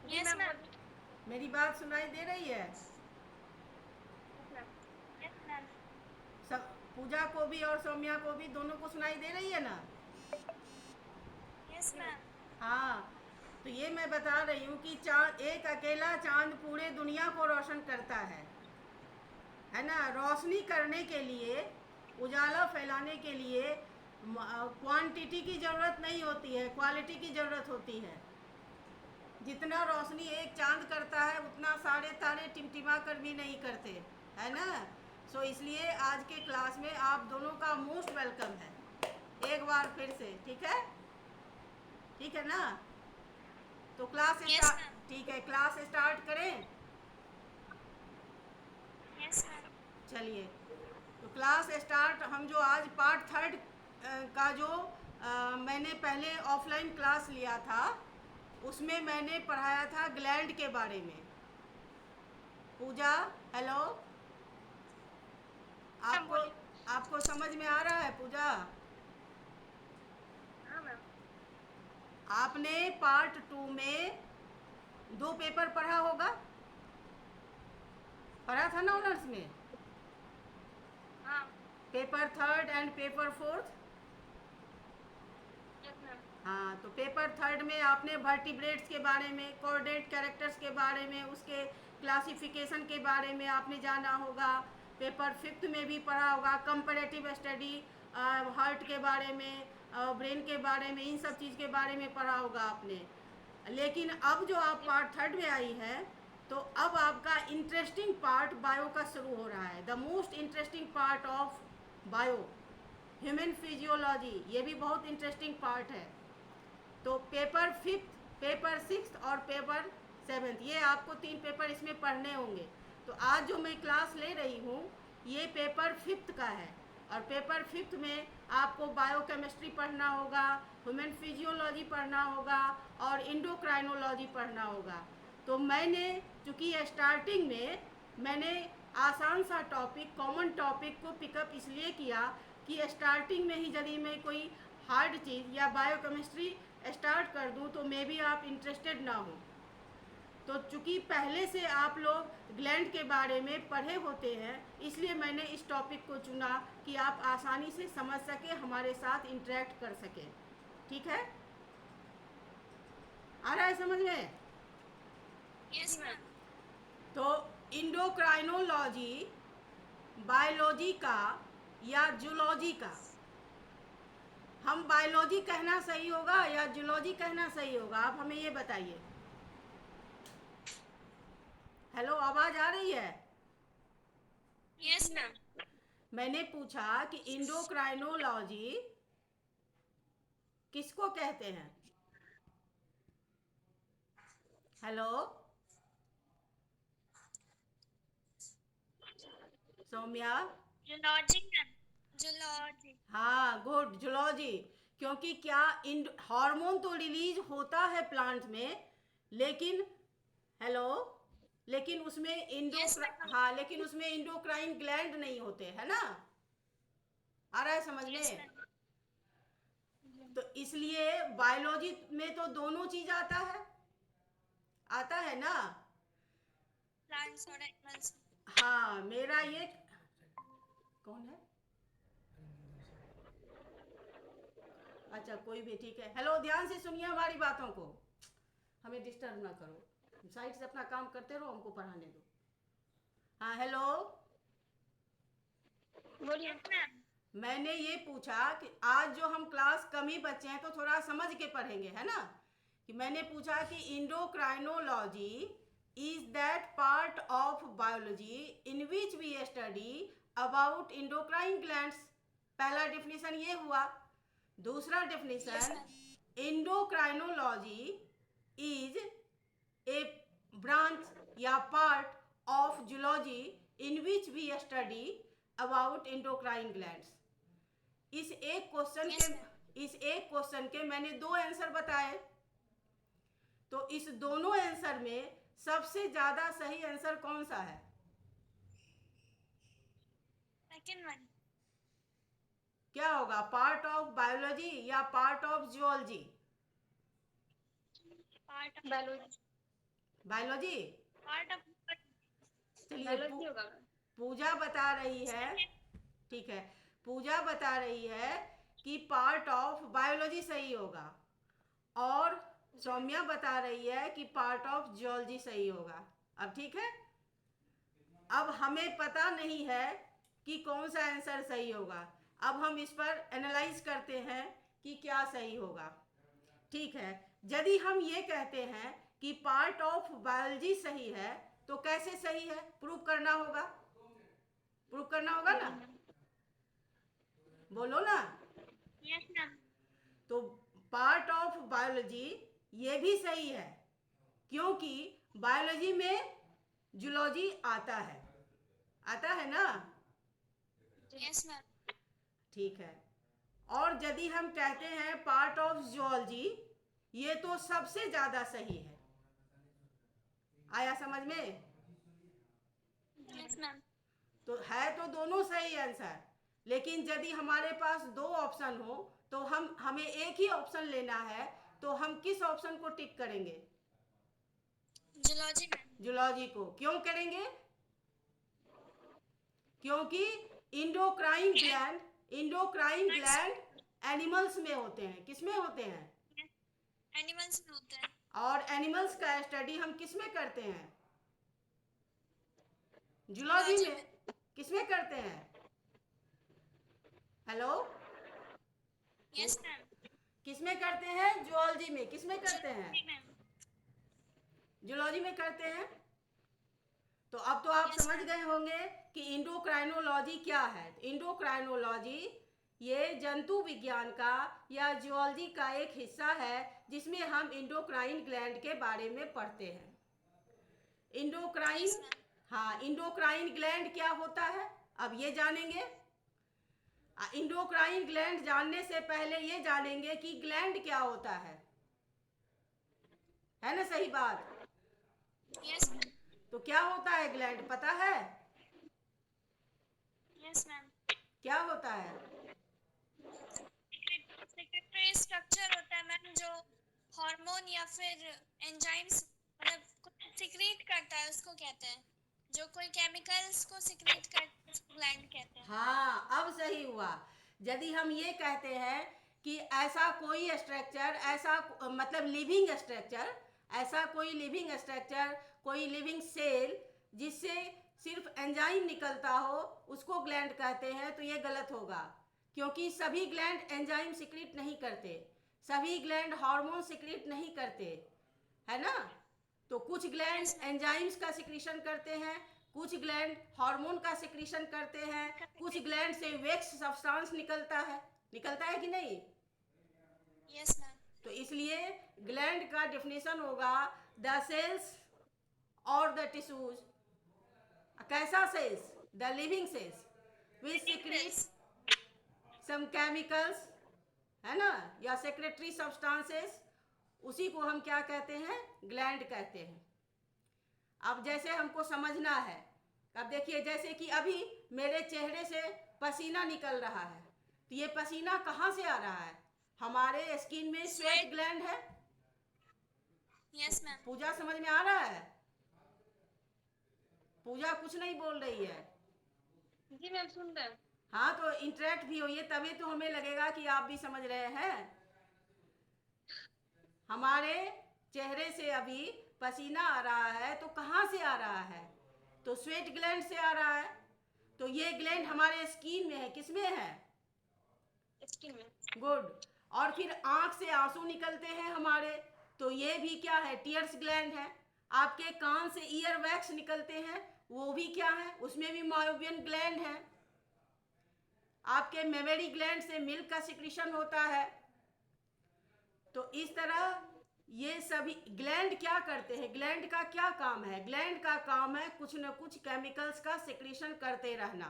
जी yes ma'am ma'am. बोलिए। मेरी बात सुनाई दे रही है? Yes ma'am. Yes ma'am. सब पूजा को भी और सौम्या को भी, दोनों को सुनाई दे रही है ना? Yes ma'am. हाँ। तो ये मैं बता रही हूँ कि चांद, एक अकेला चांद पूरे दुनिया को रोशन करता है ना। रोशनी करने के लिए, उजाला फैलाने के लिए क्वांटिटी की ज़रूरत नहीं होती है, क्वालिटी की ज़रूरत होती है। जितना रोशनी एक चांद करता है उतना सारे तारे टिमटिमा कर भी नहीं करते, है ना। सो इसलिए आज के क्लास में आप दोनों का मोस्ट वेलकम है, एक बार फिर से। ठीक है? ठीक है ना? तो क्लास यस स्टार्ट, मैम। ठीक है, क्लास स्टार्ट करें। Yes ma'am. चलिए, तो क्लास स्टार्ट। हम जो आज पार्ट थर्ड का जो मैंने पहले ऑफलाइन क्लास लिया था, उसमें मैंने पढ़ाया था ग्लैंड के बारे में। पूजा, हेलो। मैम आपको बोलिए। आपको समझ में आ रहा है पूजा? हाँ मैम। आपने पार्ट टू में दो पेपर पढ़ा होगा, पढ़ा था ना ऑनर्स में? हाँ। Paper third and paper fourth. Yes ma'am. हाँ, तो पेपर थर्ड में आपने वर्टिब्रेट्स के बारे में, कोऑर्डिनेट कैरेक्टर्स के बारे में, उसके क्लासिफिकेशन के बारे में आपने जाना होगा। पेपर फिफ्थ में भी पढ़ा होगा कंपैरेटिव स्टडी, हार्ट के बारे में, ब्रेन के बारे में, इन सब चीज़ के बारे में पढ़ा होगा आपने। लेकिन अब जो आप पार्ट थर्ड में आई है, तो अब आपका इंटरेस्टिंग पार्ट बायो का शुरू हो रहा है। The most interesting part of bio, human physiology, ये भी बहुत इंटरेस्टिंग पार्ट है। तो पेपर फिफ्थ, पेपर सिक्स और पेपर सेवेंथ, ये आपको तीन पेपर इसमें पढ़ने होंगे। तो आज जो मैं क्लास ले रही हूँ, ये पेपर फिफ्थ का है। और पेपर फिफ्थ में आपको बायोकेमिस्ट्री पढ़ना होगा, ह्यूमन फिजियोलॉजी पढ़ना होगा और इंडोक्राइनोलॉजी पढ़ना होगा। तो मैंने, चूँकि स्टार्टिंग में मैंने आसान सा टॉपिक, कॉमन टॉपिक को पिकअप इसलिए किया कि स्टार्टिंग में ही यदि मैं कोई हार्ड चीज़ या बायोकेमिस्ट्री स्टार्ट कर दूं तो मे बी आप इंटरेस्टेड ना हो। तो चूंकि पहले से आप लोग ग्लैंड के बारे में पढ़े होते हैं, इसलिए मैंने इस टॉपिक को चुना कि आप आसानी से समझ सके, हमारे साथ इंटरेक्ट कर सके। ठीक है? आ रहा है समझ में? Yes ma'am. तो इंडोक्राइनोलॉजी बायोलॉजी का या जूलॉजी का, हम बायोलॉजी कहना सही होगा या जूलॉजी कहना सही होगा, आप हमें ये बताइए। हेलो, आवाज़ आ रही है? Yes ma'am. मैंने पूछा कि इंडोक्राइनोलॉजी किसको कहते हैं? Hello Saumya. Zoology ma'am. Zoology. हाँ, गुड, जूलॉजी। क्योंकि क्या, हार्मोन तो रिलीज होता है प्लांट में, लेकिन, हेलो, लेकिन उसमें यस मैम। हाँ, लेकिन उसमें इंडोक्राइन ग्लैंड नहीं होते, है ना। आ रहा है समझ यस में? मैम। तो इसलिए बायोलॉजी में तो दोनों चीज आता है, आता है ना। प्लांट्स और एनिमल्स। हाँ, मेरा ये, कौन है? अच्छा, कोई भी, ठीक है। हेलो, ध्यान से सुनिए हमारी बातों को, हमें डिस्टर्ब ना करो, साइड से अपना काम करते रहो, हमको पढ़ाने दो। हाँ, हेलो। बोलिए। Yes ma'am. मैंने ये पूछा कि आज जो हम क्लास कम ही बच्चे हैं तो थोड़ा समझ के पढ़ेंगे, है ना। कि मैंने पूछा कि endocrinology is that part of biology in which we study about endocrine glands. पहला डिफिनीशन ये हुआ। दूसरा yes definition, ma'am. Endocrinology is a branch या part of zoology in which we study about endocrine glands. इस एक question के yes ma'am. इस एक क्वेश्चन के मैंने दो आंसर बताए। तो इस दोनों आंसर में सबसे ज्यादा सही आंसर कौन सा है? Second one. क्या होगा, पार्ट ऑफ बायोलॉजी या part of geology? Part of biology. Biology. Part of चलिए बायोलॉजी होगा। पूजा बता रही है, ठीक है, पूजा बता रही है कि पार्ट ऑफ बायोलॉजी सही होगा, और सौम्या बता रही है कि पार्ट ऑफ जियोलॉजी सही होगा। अब ठीक है, अब हमें पता नहीं है कि कौन सा आंसर सही होगा। अब हम इस पर एनालाइज करते हैं कि क्या सही होगा। ठीक है, यदि हम ये कहते हैं कि पार्ट ऑफ बायोलॉजी सही है तो कैसे सही है, प्रूव करना होगा, प्रूव करना होगा ना, बोलो ना। Yes ma'am. तो पार्ट ऑफ बायोलॉजी ये भी सही है, क्योंकि बायोलॉजी में जूलॉजी आता है, आता है ना। Yes ma'am. ठीक है, और यदि हम कहते हैं पार्ट ऑफ जियोलॉजी, ये तो सबसे ज्यादा सही है। आया समझ में? Yes ma'am. तो है तो दोनों सही आंसर, लेकिन यदि हमारे पास दो ऑप्शन हो तो हमें एक ही ऑप्शन लेना है, तो हम किस ऑप्शन को टिक करेंगे? Zoology ma'am. जूलॉजी को। क्यों करेंगे? क्योंकि इंडोक्राइन ग्लैंड एनिमल्स में होते हैं। किस में होते हैं? एनिमल्स में होते हैं। और एनिमल्स का स्टडी हम किस में करते हैं? जूलॉजी में। किस में करते हैं? Hello, yes ma'am. किस में करते हैं? जूलॉजी में। किस में करते हैं? जूलॉजी में करते हैं। तो अब तो आप समझ गए होंगे कि इंडोक्राइनोलॉजी क्या है। इंडोक्राइनोलॉजी ये जंतु विज्ञान का या जियोलॉजी का एक हिस्सा है, जिसमें हम इंडोक्राइन ग्लैंड के बारे में पढ़ते हैं। इंडोक्राइन, हाँ, इंडोक्राइन ग्लैंड क्या होता है अब ये जानेंगे। इंडोक्राइन ग्लैंड जानने से पहले ये जानेंगे कि ग्लैंड क्या होता है ना, सही बात। Yes ma'am. तो क्या होता है ग्लैंड, पता है? Yes ma'am. क्या होता है? सेक्रेटरी स्ट्रक्चर होता है मैम, जो हार्मोन या फिर एंजाइम्स मतलब सिक्रीट करता है, उसको कहते हैं। जो कोई केमिकल्स को सिक्रीट करता है उसको ग्लैंड कहते हैं। हाँ, अब सही हुआ। यदि हम ये कहते हैं कि ऐसा कोई स्ट्रक्चर, ऐसा मतलब लिविंग स्ट्रक्चर, ऐसा कोई लिविंग स्ट्रक्चर, कोई लिविंग सेल जिससे सिर्फ एंजाइम निकलता हो, उसको ग्लैंड कहते हैं, तो ये गलत होगा। क्योंकि सभी ग्लैंड एंजाइम सिक्रीट नहीं करते, सभी ग्लैंड हार्मोन सिक्रीट नहीं करते, है ना। तो कुछ ग्लैंड एंजाइम्स का सिक्रीशन करते हैं, कुछ ग्लैंड हार्मोन का सिक्रीशन करते हैं, कुछ ग्लैंड से वेक्स सब्सटेंस निकलता है कि नहीं? Yes ma'am. तो इसलिए ग्लैंड का डेफिनेशन होगा द सेल्स और द टिश्यूज। कैसा cells? The living cells which secrete some chemicals, है ना, या सेक्रेटरी सब्सटेंसेस, उसी को हम क्या कहते हैं? ग्लैंड कहते हैं। अब जैसे हमको समझना है, अब देखिए जैसे कि अभी मेरे चेहरे से पसीना निकल रहा है, तो ये पसीना कहाँ से आ रहा है? हमारे स्किन में स्वेट ग्लैंड है। Yes ma'am. पूजा समझ में आ रहा है? पूजा कुछ नहीं बोल रही है। जी मैम, सुन रहे हैं। हाँ, तो इंटरेक्ट भी होइए, तभी तो हमें लगेगा कि आप भी समझ रहे हैं। हमारे चेहरे से अभी पसीना आ रहा है, तो कहाँ से आ रहा है? तो स्वेट ग्लैंड से आ रहा है। तो ये ग्लैंड हमारे स्किन में है। किस में है? स्किन में। गुड। और फिर आंख से आंसू निकलते हैं हमारे, तो ये भी क्या है? टीयर्स ग्लैंड है। आपके कान से ईयर वैक्स निकलते हैं, वो भी क्या है? उसमें भी मायोबियन ग्लैंड है। आपके मेमोरी ग्लैंड से मिल्क का सिक्रीशन होता है। तो इस तरह ये सभी ग्लैंड क्या करते हैं? ग्लैंड का क्या काम है? ग्लैंड का काम है कुछ न कुछ केमिकल्स का सिक्रीशन करते रहना।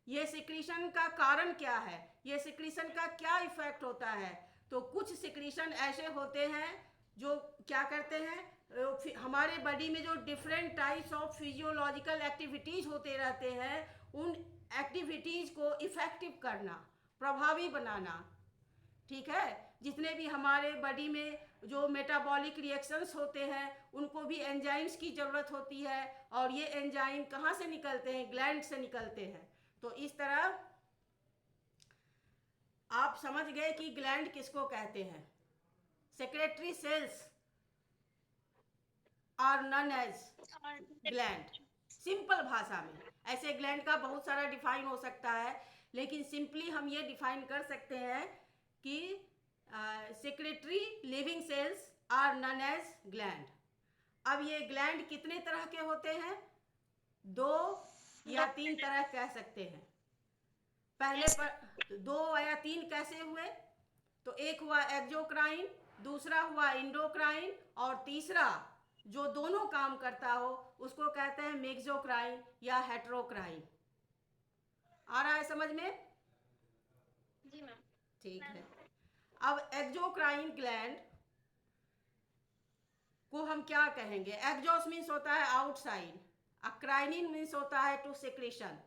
ये सिक्रीशन का कारण क्या है? ये सिक्रीशन का क्या इफेक्ट होता है? तो कुछ सिक्रीशन ऐसे होते हैं जो क्या करते हैं, हमारे बॉडी में जो different types of physiological activities होते रहते हैं, उन एक्टिविटीज को इफेक्टिव करना, प्रभावी बनाना। ठीक है, जितने भी हमारे बॉडी में जो मेटाबॉलिक रिएक्शंस होते हैं उनको भी एंजाइम्स की ज़रूरत होती है, और ये एंजाइम कहाँ से निकलते हैं? ग्लैंड से निकलते हैं। तो इस तरह आप समझ गए कि ग्लैंड किसको कहते हैं। Secretory cells are known as gland. Simple भाषा में ऐसे ग्लैंड का बहुत सारा डिफाइन हो सकता है, लेकिन सिंपली हम ये डिफाइन कर सकते हैं कि secretory living cells are known as gland. अब ये ग्लैंड कितने तरह के होते हैं? 2 या 3 तरह कह सकते हैं। पहले पर 2 या 3 कैसे हुए? तो एक हुआ एक्सोक्राइन, दूसरा हुआ इंडोक्राइन, और तीसरा जो दोनों काम करता हो उसको कहते हैं मेक्सोक्राइन या हेटेरोक्राइन। आ रहा है समझ में? जी मैम। ठीक है। अब एक्सोक्राइन ग्लैंड को हम क्या कहेंगे? एक्सोस मीन्स होता है आउटसाइड, अक्राइनिन मीन्स होता है टू सेक्रेशन,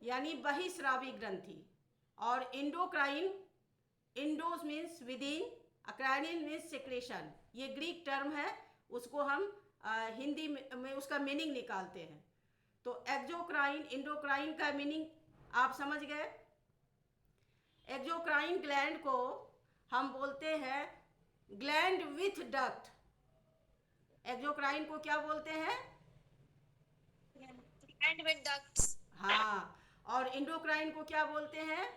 यानी बहिस्रावी ग्रंथि, और endocrine, endos means within, अक्राइनिन मीन्स सेक्रेशन। ये ग्रीक टर्म है, उसको हम हिंदी में उसका मीनिंग निकालते हैं। तो एक्सोक्राइन इंडोक्राइन का मीनिंग आप समझ गए। एक्सोक्राइन ग्लैंड को हम बोलते हैं ग्लैंड विथ डक्ट। एक्सोक्राइन को क्या बोलते हैं? Gland with ducts. हाँ, और इंडोक्राइन को क्या बोलते हैं?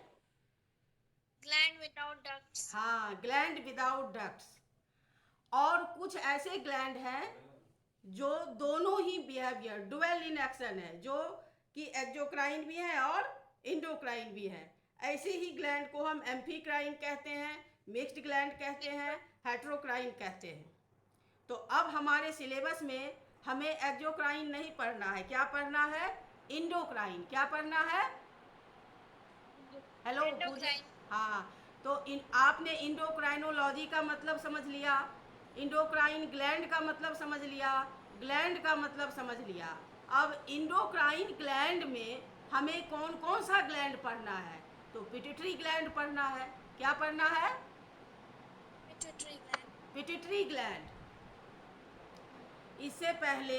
Gland without ducts. हाँ, ग्लैंड विदाउट डक्ट्स। और कुछ ऐसे ग्लैंड हैं जो दोनों ही बिहेवियर डुअल इन एक्शन है, जो कि एक्सोक्राइन भी है और इंडोक्राइन भी है। ऐसे ही ग्लैंड को हम एम्फीक्राइन कहते हैं, मिक्स्ड ग्लैंड कहते हैं, हेटेरोक्राइन कहते हैं। तो अब हमारे सिलेबस में हमें एक्सोक्राइन नहीं पढ़ना है, क्या पढ़ना है? इंडोक्राइन। क्या पढ़ना है? हेलो पूजा। हाँ, तो आपने इंडोक्राइनोलॉजी का मतलब समझ लिया, इंडोक्राइन ग्लैंड का मतलब समझ लिया, ग्लैंड का मतलब समझ लिया। अब इंडोक्राइन ग्लैंड में हमें कौन कौन सा ग्लैंड पढ़ना है? तो पिट्यूटरी ग्लैंड पढ़ना है। क्या पढ़ना है? Pituitary gland. Pituitary gland. इससे पहले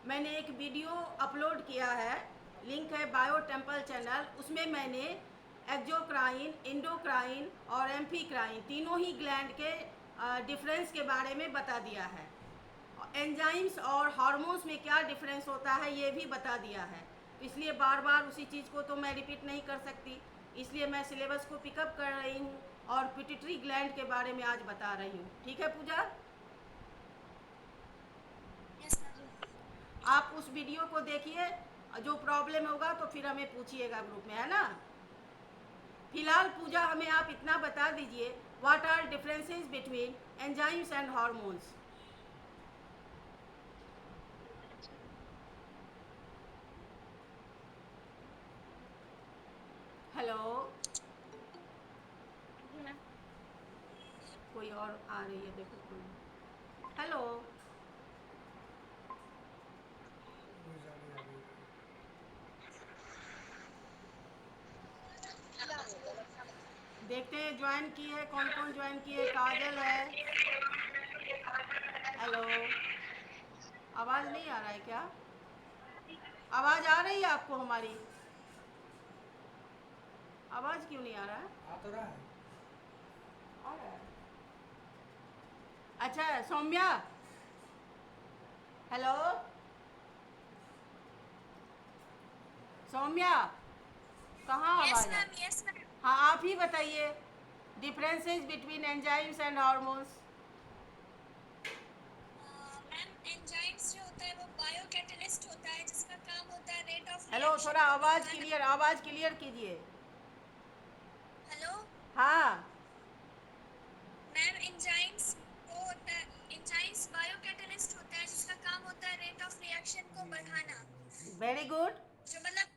मैंने एक वीडियो अपलोड किया है, लिंक है बायो टेम्पल चैनल, उसमें मैंने एक्सोक्राइन, इंडोक्राइन और एम्फीक्राइन तीनों ही ग्लैंड के डिफरेंस के बारे में बता दिया है। एंजाइम्स और हार्मोन्स में क्या डिफरेंस होता है ये भी बता दिया है। तो इसलिए बार बार उसी चीज़ को तो मैं रिपीट नहीं कर सकती, इसलिए मैं सिलेबस को पिकअप कर रही हूँ और पिट्यूटरी ग्लैंड के बारे में आज बता रही हूँ। ठीक है पूजा? Yes ma'am. आप उस वीडियो को देखिए, जो प्रॉब्लम होगा तो फिर हमें पूछिएगा ग्रुप में, है ना? फिलहाल पूजा हमें आप इतना बता दीजिए, what are differences between enzymes and hormones? Hello, जी मैम। कोई और आ रही है, देखो कोई। हेलो, देखते हैं ज्वाइन की है, कौन कौन ज्वाइन की है। काजल है। हेलो, आवाज़ नहीं आ रहा है क्या? आवाज़ आ रही है आपको हमारी? आवाज़ क्यों नहीं आ रहा है? आ तो रहा है। आ रहा है। अच्छा सौम्या, हेलो सौम्या, कहाँ यस आवाज़ आ? मैम। Yes ma'am. हाँ, आप ही बताइए differences between enzymes and hormones. Ma'am enzymes जो होता है वो बायो कैटलिस्ट होता है जिसका काम होता है रेट ऑफ हेलो, रिएक्शन थोड़ा को आवाज़ बढ़ाना। क्लियर कीजिए। हेलो हाँ, मैम, एंजाइम्स वो होता है, एंजाइम्स बायो कैटलिस्ट होता है जिसका काम होता है रेट ऑफ रिएक्शन को बढ़ाना। Very good. जो मतलब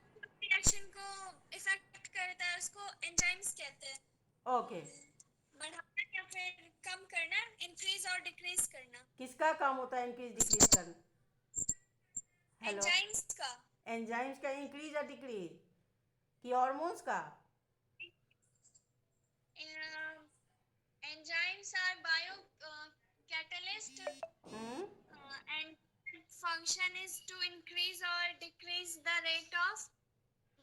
रिएक्शन को इफेक्ट करता है उसको एंजाइम्स कहते हैं। ओके, बढ़ाना या फिर कम करना, इंक्रीज और डिक्रीज करना। किसका काम होता है इंक्रीज डिक्रीज करना? हेलो, एंजाइम्स का। एंजाइम्स का इंक्रीज या डिक्रीज कि हार्मोन्स का? Enzymes enzymes are catalyst and function is to increase or decrease the rate of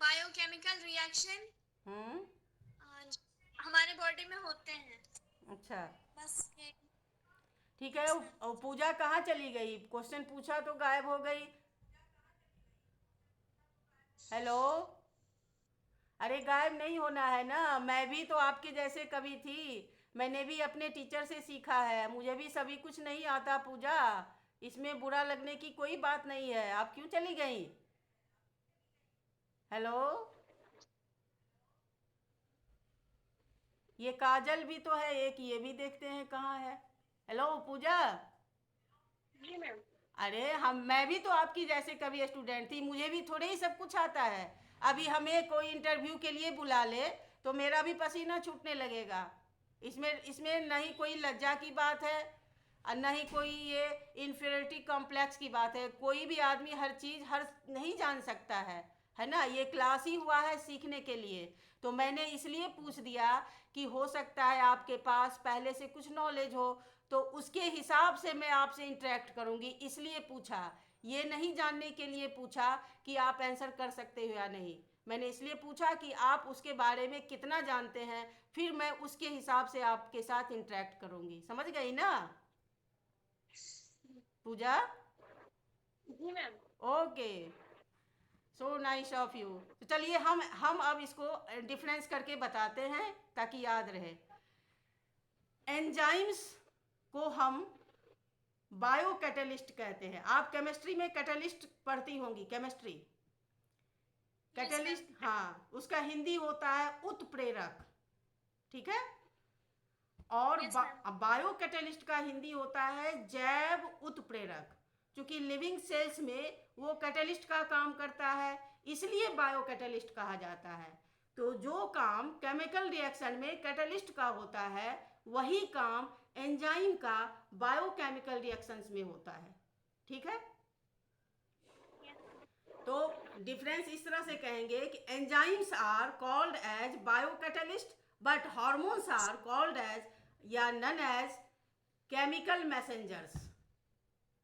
biochemical reaction हमारे बॉडी में होते हैं। अच्छा बस ये ठीक है। वो पूजा कहाँ चली गई? क्वेश्चन पूछा तो गायब हो गई। हेलो, अरे गायब नहीं होना है ना, मैं भी तो आपके जैसे कवि थी, मैंने भी अपने टीचर से सीखा है, मुझे भी सभी कुछ नहीं आता पूजा, इसमें बुरा लगने की कोई बात नहीं है। आप क्यों चली गई? हेलो, ये काजल भी तो है एक, ये भी देखते हैं कहाँ है। हेलो पूजा। जी मैम। अरे मैं भी तो आपकी जैसे कभी स्टूडेंट थी, मुझे भी थोड़े ही सब कुछ आता है। अभी हमें कोई इंटरव्यू के लिए बुला ले तो मेरा भी पसीना छूटने लगेगा। इसमें इसमें नहीं कोई लज्जा की बात है और नहीं कोई ये इन्फीरियरिटी कॉम्प्लेक्स की बात है। कोई भी आदमी हर चीज़ हर नहीं जान सकता है ना। ये क्लास ही हुआ है सीखने के लिए, तो मैंने इसलिए पूछ दिया कि हो सकता है आपके पास पहले से कुछ नॉलेज हो, तो उसके हिसाब से मैं आपसे इंटरेक्ट करूँगी, इसलिए पूछा। ये नहीं जानने के लिए पूछा कि आप आंसर कर सकते हो या नहीं। मैंने इसलिए पूछा कि आप उसके बारे में कितना जानते हैं, फिर मैं उसके हिसाब से आपके साथ इंटरेक्ट करूँगी। समझ गई ना पूजा? जी ma'am. Okay, so nice of you. तो चलिए हम अब इसको डिफरेंस करके बताते हैं ताकि याद रहे। एंजाइम्स को हम बायो कैटलिस्ट कहते हैं। आप केमिस्ट्री में कैटलिस्ट पढ़ती होंगी, केमिस्ट्री कैटलिस्ट, हाँ, उसका हिंदी होता है उत्प्रेरक, ठीक है। और बायो कैटलिस्ट का हिंदी होता है जैव उत्प्रेरक। क्योंकि लिविंग सेल्स में वो कैटलिस्ट का काम करता है, इसलिए बायो कैटलिस्ट कहा जाता है। तो जो काम केमिकल रिएक्शन में कैटलिस्ट का होता है, वही काम एंजाइम का बायोकेमिकल रिएक्शंस में होता है, ठीक है। तो डिफरेंस इस तरह से कहेंगे कि enzymes are called as biocatalyst but hormones are called as या नन एज केमिकल मैसेंजर्स।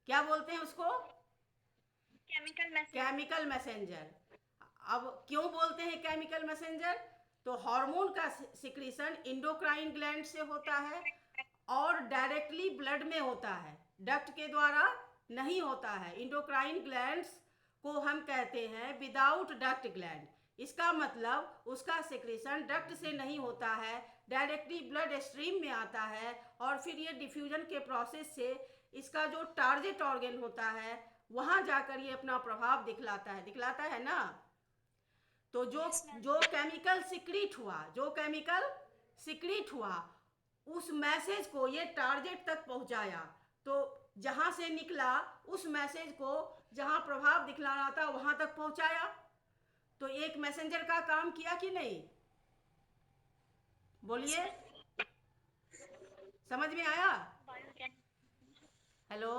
क्या बोलते हैं उसको? Chemical messenger. अब क्यों बोलते हैं केमिकल मैसेंजर? तो हार्मोन का सिक्रीशन इंडोक्राइन ग्लैंड से होता है और डायरेक्टली ब्लड में होता है, डक्ट के द्वारा नहीं होता है। इंडोक्राइन ग्लैंड्स को हम कहते हैं विदाउट डक्ट ग्लैंड। इसका मतलब उसका सिक्रीशन डक्ट से नहीं होता है, डायरेक्टली ब्लड स्ट्रीम में आता है और फिर ये डिफ्यूजन के प्रोसेस से इसका जो टारगेट ऑर्गन होता है वहाँ जाकर ये अपना प्रभाव दिखलाता है ना। तो जो केमिकल सिक्रीट हुआ उस मैसेज को ये टारगेट तक पहुंचाया, तो जहां से निकला उस मैसेज को जहां प्रभाव दिखलाना था वहां तक पहुंचाया। तो एक मैसेंजर का काम किया कि नहीं? बोलिए, समझ में आया? Hello,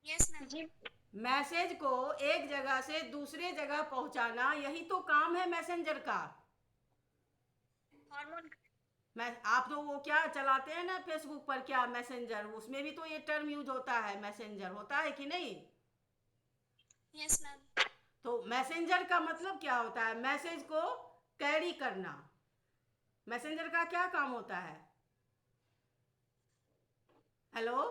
yes ma'am. मैसेज को एक जगह से दूसरे जगह पहुंचाना, यही तो काम है मैसेंजर का। हार्मोन आप तो वो क्या चलाते हैं ना फेसबुक पर, क्या मैसेंजर, उसमें भी तो ये टर्म यूज होता है, मैसेंजर होता है कि नहीं? Yes ma'am. तो मैसेंजर का मतलब क्या होता है? मैसेज को कैरी करना। मैसेंजर का क्या काम होता है? हेलो,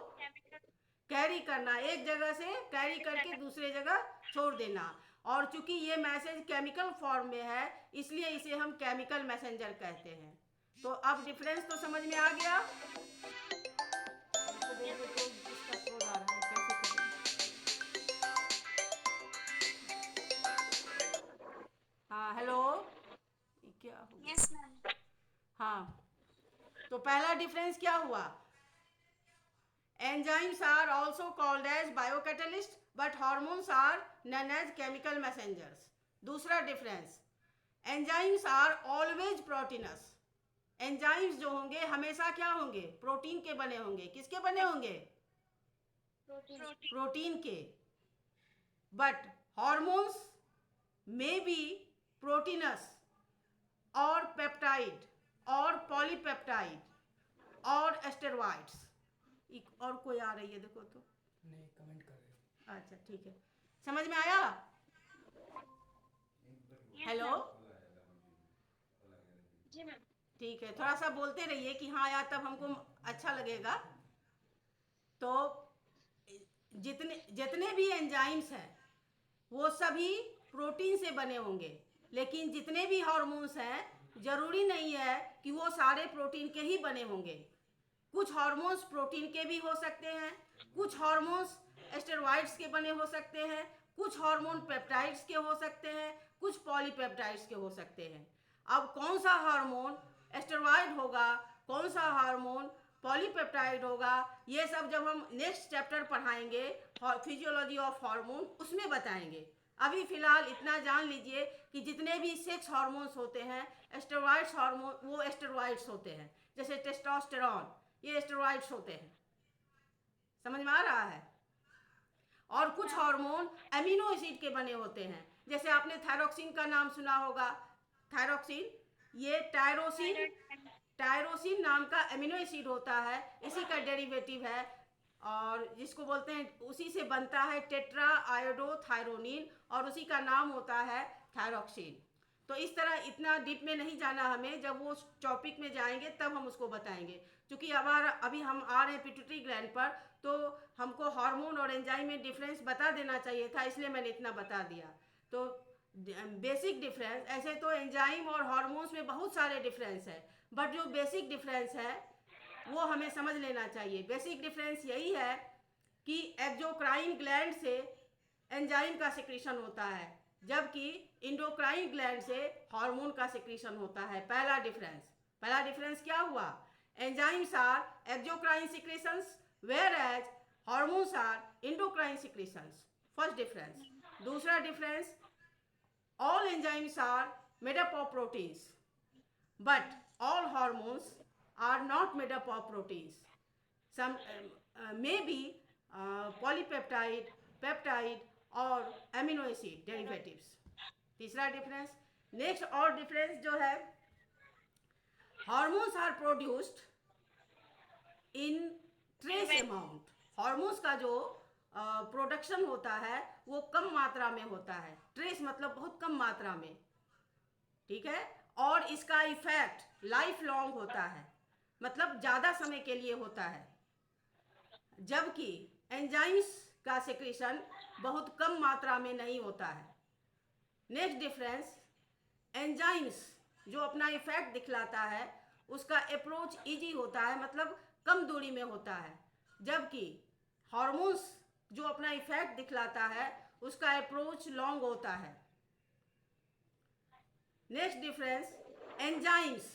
कैरी करना, एक जगह से कैरी करके दूसरे जगह छोड़ देना। और चूंकि ये मैसेज केमिकल फॉर्म में है, इसलिए इसे हम केमिकल मैसेंजर कहते हैं। तो अब डिफरेंस तो समझ में आ गया? हाँ हेलो, क्या हो गया? Yes ma'am. हाँ, तो पहला डिफरेंस क्या हुआ? Enzymes are also called as biocatalyst but hormones are known as chemical messengers. दूसरा difference, enzymes are always proteins. Enzymes जो होंगे हमेशा क्या होंगे? प्रोटीन के बने होंगे। किसके बने होंगे? प्रोटीन के। बट हार्मोन्स में बी प्रोटीनस और पेप्टाइड और पॉलीपेप्टाइड और स्टेरॉइड्स। और कोई आ रही है देखो तो, नहीं कमेंट कर रहे हो। अच्छा ठीक है, समझ में आया? हेलो, जी मैम। ठीक है, थोड़ा सा बोलते रहिए कि हाँ यार, तब हमको अच्छा लगेगा। तो जितने जितने भी एंजाइम्स हैं वो सभी प्रोटीन से बने होंगे, लेकिन जितने भी हार्मोन्स हैं जरूरी नहीं है कि वो सारे प्रोटीन के ही बने होंगे। कुछ हार्मोन्स प्रोटीन के भी हो सकते हैं, कुछ हार्मोन्स स्टेरॉइड्स के बने हो सकते हैं, कुछ हार्मोन पेप्टाइड्स के हो सकते हैं, कुछ पॉलीपेप्टाइड्स के हो सकते हैं। अब कौन सा हार्मोन स्टेरॉइड होगा, कौन सा हार्मोन पॉलीपेप्टाइड होगा, ये सब जब हम नेक्स्ट चैप्टर पढ़ाएंगे फिजियोलॉजी ऑफ हार्मोन, उसमें बताएंगे। अभी फिलहाल इतना जान लीजिए कि जितने भी सेक्स हार्मोन्स होते हैं स्टेरॉइड्स हार्मोन, वो स्टेरॉइड्स होते हैं। जैसे टेस्टोस्टेरॉन, ये स्टेरॉइड्स होते हैं। समझ में आ रहा है? और कुछ हार्मोन एमिनो एसिड के बने होते हैं। जैसे आपने थायरोक्सिन का नाम सुना होगा। थायरोक्सिन ये टायरोसिन नाम का एमिनो एसिड होता है, इसी का डेरिवेटिव है, और जिसको बोलते हैं उसी से बनता है टेट्रा आयोडोथायरोनिन, और उसी का नाम होता है थायरोक्सिन। तो इस तरह इतना डीप में नहीं जाना हमें, जब वो टॉपिक में जाएंगे तब हम उसको बताएंगे। क्योंकि अभी हम आ रहे हैं पिट्यूटरी ग्लैंड पर, तो हमको हार्मोन और एंजाइम में डिफरेंस बता देना चाहिए था, इसलिए मैंने इतना बता दिया। तो बेसिक डिफरेंस, ऐसे तो एंजाइम और हार्मोन्स में बहुत सारे डिफरेंस है, बट जो बेसिक डिफरेंस है वो हमें समझ लेना चाहिए। बेसिक डिफरेंस यही है कि एक्सोक्राइन ग्लैंड से एंजाइम का सिक्रीशन होता है, जबकि इंडोक्राइन ग्लैंड से हार्मोन का सिक्रीशन होता है। पहला डिफरेंस क्या हुआ? Enzymes are exocrine secretions whereas hormones are endocrine secretions. First difference. दूसरा difference, all enzymes are made up of proteins, but all hormones are not made up of proteins. Some may be polypeptide, peptide और amino acid derivatives. तीसरा difference. Next और difference जो है, hormones are produced in trace amount. Hormones का जो production होता है वो कम मात्रा में होता है। ट्रेस मतलब बहुत कम मात्रा में, ठीक है। और इसका इफेक्ट लाइफ लॉन्ग होता है, मतलब ज़्यादा समय के लिए होता है, जबकि एंजाइम्स का सिक्रीशन बहुत कम मात्रा में नहीं होता है। नेक्स्ट डिफरेंस, एंजाइम्स जो अपना इफेक्ट दिखलाता है उसका अप्रोच इजी होता है, मतलब कम दूरी में होता है, जबकि हार्मोन्स जो अपना इफेक्ट दिखलाता है उसका अप्रोच लॉन्ग होता है। Next difference, enzymes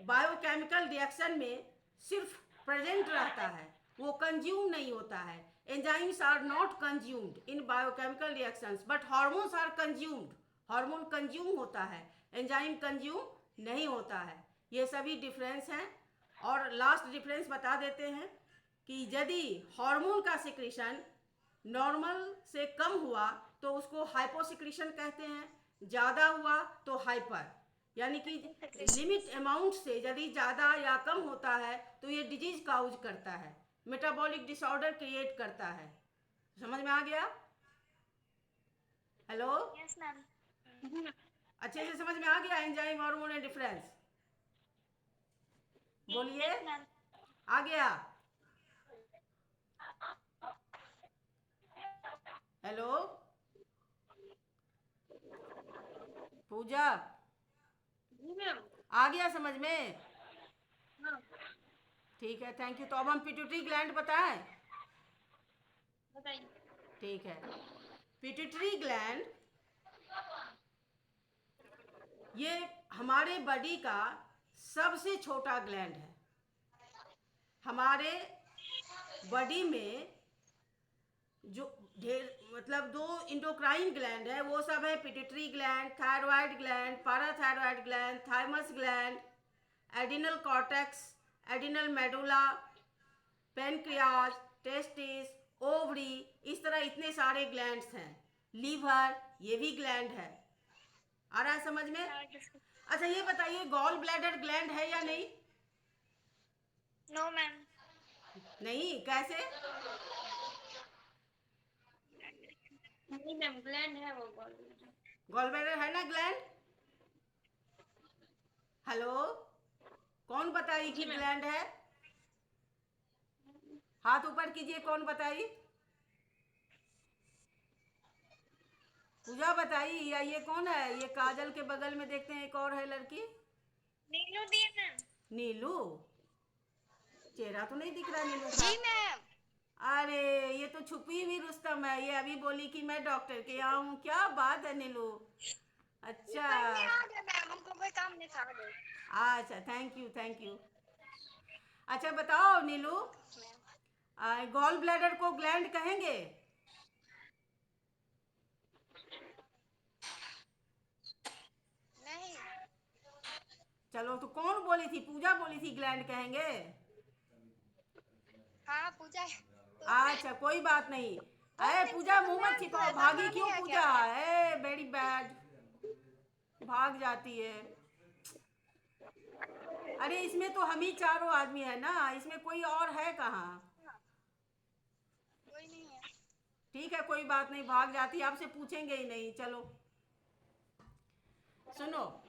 biochemical reaction में सिर्फ प्रेजेंट रहता है, वो कंज्यूम नहीं होता है। Enzymes are not consumed in biochemical reactions, but hormones are consumed. Hormone consume होता है, एंजाइम कंज्यूम नहीं होता है। ये सभी डिफरेंस हैं। और लास्ट डिफरेंस बता देते हैं कि यदि हार्मोन का सिक्रीशन नॉर्मल से कम हुआ तो उसको हाइपोसिक्रीशन कहते हैं, ज़्यादा हुआ तो हाइपर, यानी कि लिमिट अमाउंट से यदि ज़्यादा या कम होता है तो ये डिजीज काउज करता है, मेटाबॉलिक डिसऑर्डर क्रिएट करता है। समझ में आ गया? Hello, yes ma'am. अच्छे से समझ में आ गया एंजाइम हार्मोन एंड डिफरेंस? बोलिए, यस मैम। आ गया? हेलो पूजा, जी मैम। आ गया समझ में? हाँ ठीक है, थैंक यू। तो अब हम पिट्यूटरी ग्लैंड बताएं? बताइए। ठीक है। पिट्यूटरी ग्लैंड ये हमारे बॉडी का सबसे छोटा ग्लैंड है। हमारे बॉडी में जो मतलब दो इंडोक्राइन ग्लैंड है, वो सब है pituitary gland, thyroid gland, parathyroid gland, thymus gland, adrenal cortex, adrenal medulla, pancreas, testis, ovary, इस तरह इतने सारे ग्लैंड्स हैं। लीवर ये भी ग्लैंड है। आ रहा है समझ में? अच्छा ये बताइए, गॉल ब्लैडर ग्लैंड है या नहीं? No ma'am. नहीं, कैसे? नहीं मैम, ग्लैंड है वो गॉल गॉल ब्लैडर है ना ग्लैंड? हेलो, कौन बताई कि जी मैम। ग्लैंड है? हाथ ऊपर कीजिए, कौन बताई? पूजा बताई या ये कौन है? ये काजल के बगल में देखते हैं एक और है लड़की, नीलू दी मैम। नीलू। चेहरा तो नहीं दिख रहा नीलू का। जी मैम। अरे ये तो छुपी हुई रुस्तम है, ये अभी बोली कि मैं डॉक्टर के यहाँ हूँ। क्या बात है नीलू। अच्छा पढ़ने आ गए मैम, हमको कोई काम नहीं था। अच्छा, थैंक यू थैंक यू। अच्छा बताओ नीलू, गॉल ब्लैडर को ग्लैंड कहेंगे? नहीं। चलो, तो कौन बोली थी? पूजा बोली थी ग्लैंड कहेंगे। हाँ पूजा। अच्छा कोई बात नहीं। अरे पूजा मुंह मत छिपाओ, भागी क्यों पूजा? ए वेरी बैड, भाग जाती है। अरे इसमें तो हम ही चारों आदमी है ना, इसमें कोई और है कहाँ? कोई नहीं है। ठीक है कोई बात नहीं, भाग जाती, आपसे पूछेंगे ही नहीं। चलो सुनो,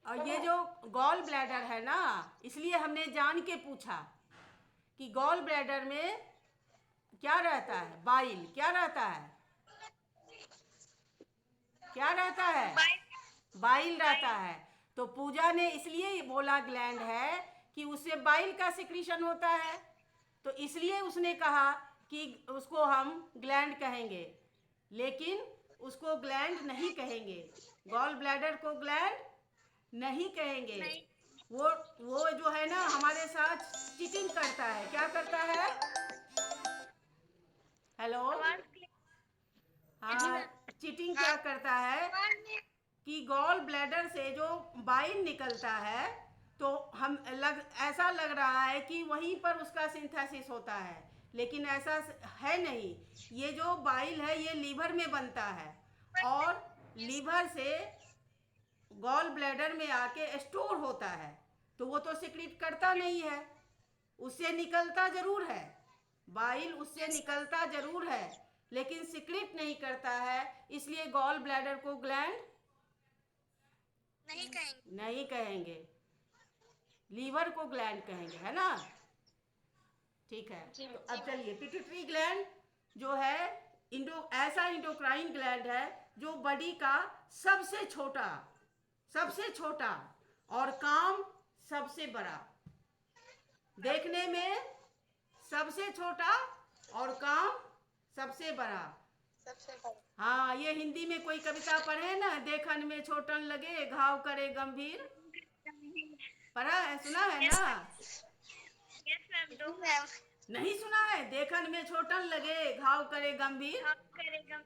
और ये जो गॉल ब्लैडर है ना, इसलिए हमने जान के पूछा कि गॉल ब्लैडर में क्या रहता है? बाइल। क्या रहता है? क्या रहता है? बाइल रहता है। तो पूजा ने इसलिए बोला ग्लैंड है कि उससे बाइल का सिक्रीशन होता है, तो इसलिए उसने कहा कि उसको हम ग्लैंड कहेंगे, लेकिन उसको ग्लैंड नहीं कहेंगे। गॉल ब्लैडर को ग्लैंड नहीं कहेंगे। नहीं। वो जो है ना हमारे साथ चीटिंग करता है। क्या करता है? हेलो, आवाज क्लियर। हाँ, चीटिंग क्या करता है कि गॉल ब्लैडर से जो बाइल निकलता है, तो ऐसा लग रहा है कि वहीं पर उसका सिंथेसिस होता है, लेकिन ऐसा है नहीं। ये जो बाइल है ये लीवर में बनता है, और लीवर से गॉल ब्लैडर में आके स्टोर होता है। तो वो तो सिक्रीट करता नहीं है, उससे निकलता जरूर है, बाइल उससे निकलता जरूर है, लेकिन सिक्रीट नहीं करता है। इसलिए गॉल ब्लैडर को ग्लैंड नहीं कहेंगे। नहीं कहेंगे, लीवर को ग्लैंड कहेंगे, है ना? ठीक है। जी तो मैम। अब चलिए, पिट्यूटरी ग्लैंड जो है ऐसा इंडोक्राइन ग्लैंड है जो बॉडी का सबसे छोटा और काम सबसे बड़ा। देखने में सबसे छोटा और काम सबसे बड़ा। सबसे बड़ा। हाँ, ये हिंदी में कोई कविता पढ़े ना, देखन में छोटन लगे घाव करे गंभीर। पढ़ा है, सुना है यस ना? Yes ma'am. दो मैम। नहीं सुना है? देखन में छोटन लगे घाव करे गंभीर। हम करेगा।